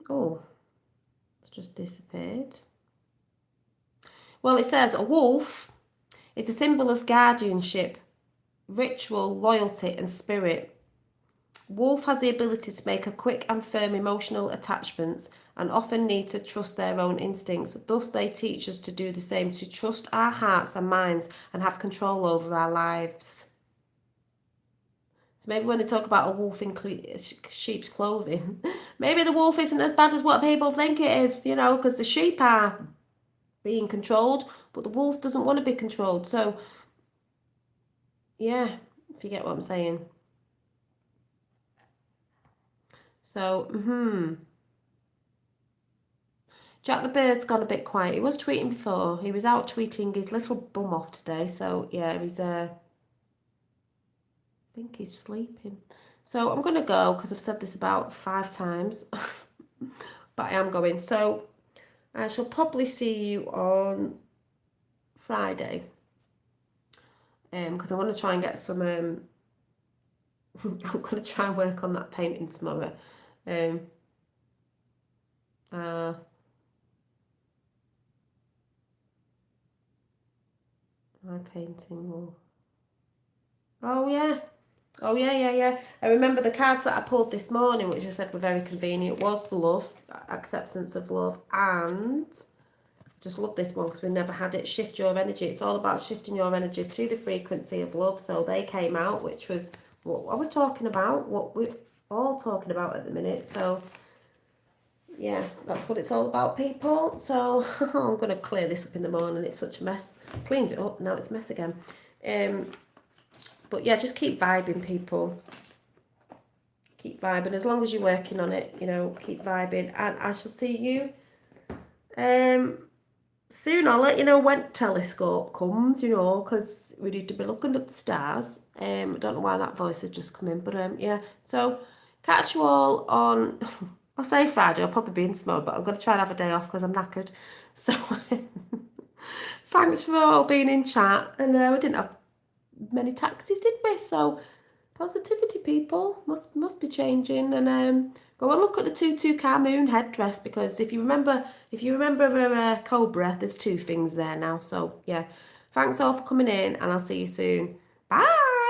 Oh, it's just disappeared. Well, it says a wolf is a symbol of guardianship, ritual, loyalty, and spirit. Wolf has the ability to make a quick and firm emotional attachments and often need to trust their own instincts. Thus, they teach us to do the same, to trust our hearts and minds and have control over our lives. So maybe when they talk about a wolf in sheep's clothing, maybe the wolf isn't as bad as what people think it is, you know, because the sheep are being controlled, but the wolf doesn't want to be controlled. So, yeah, if you get what I'm saying. So, Jack the Bird's gone a bit quiet. He was tweeting before. He was out tweeting his little bum off today. So, yeah, I think he's sleeping. So, I'm going to go because I've said this about 5 times. But I am going. So, I shall probably see you on Friday. Because I want to try and get some... I'm going to try and work on that painting tomorrow. My painting will... Oh, yeah. Oh, yeah. I remember the cards that I pulled this morning, which I said were very convenient, was the love, acceptance of love, and just love this one because we never had it, shift your energy. It's all about shifting your energy to the frequency of love. So they came out, which was what I was talking about, what we're all talking about at the minute. So, yeah, that's what it's all about, people. So I'm going to clear this up in the morning. It's such a mess. Cleaned it up, now it's a mess again. But yeah, just keep vibing, people. Keep vibing. As long as you're working on it, you know, keep vibing. And I shall see you soon. I'll let you know when telescope comes, you know, because we need to be looking at the stars. I don't know why that voice has just come in, but yeah. So catch you all on... I'll say Friday. I'll probably be in tomorrow, but I'm going to try and have a day off because I'm knackered. So thanks for all being in chat. And we didn't have many taxis, did we? So positivity, people, must be changing. And go and look at the Tutankhamun moon headdress, because if you remember a cobra, there's 2 things there now. So yeah, thanks all for coming in, and I'll see you soon. Bye.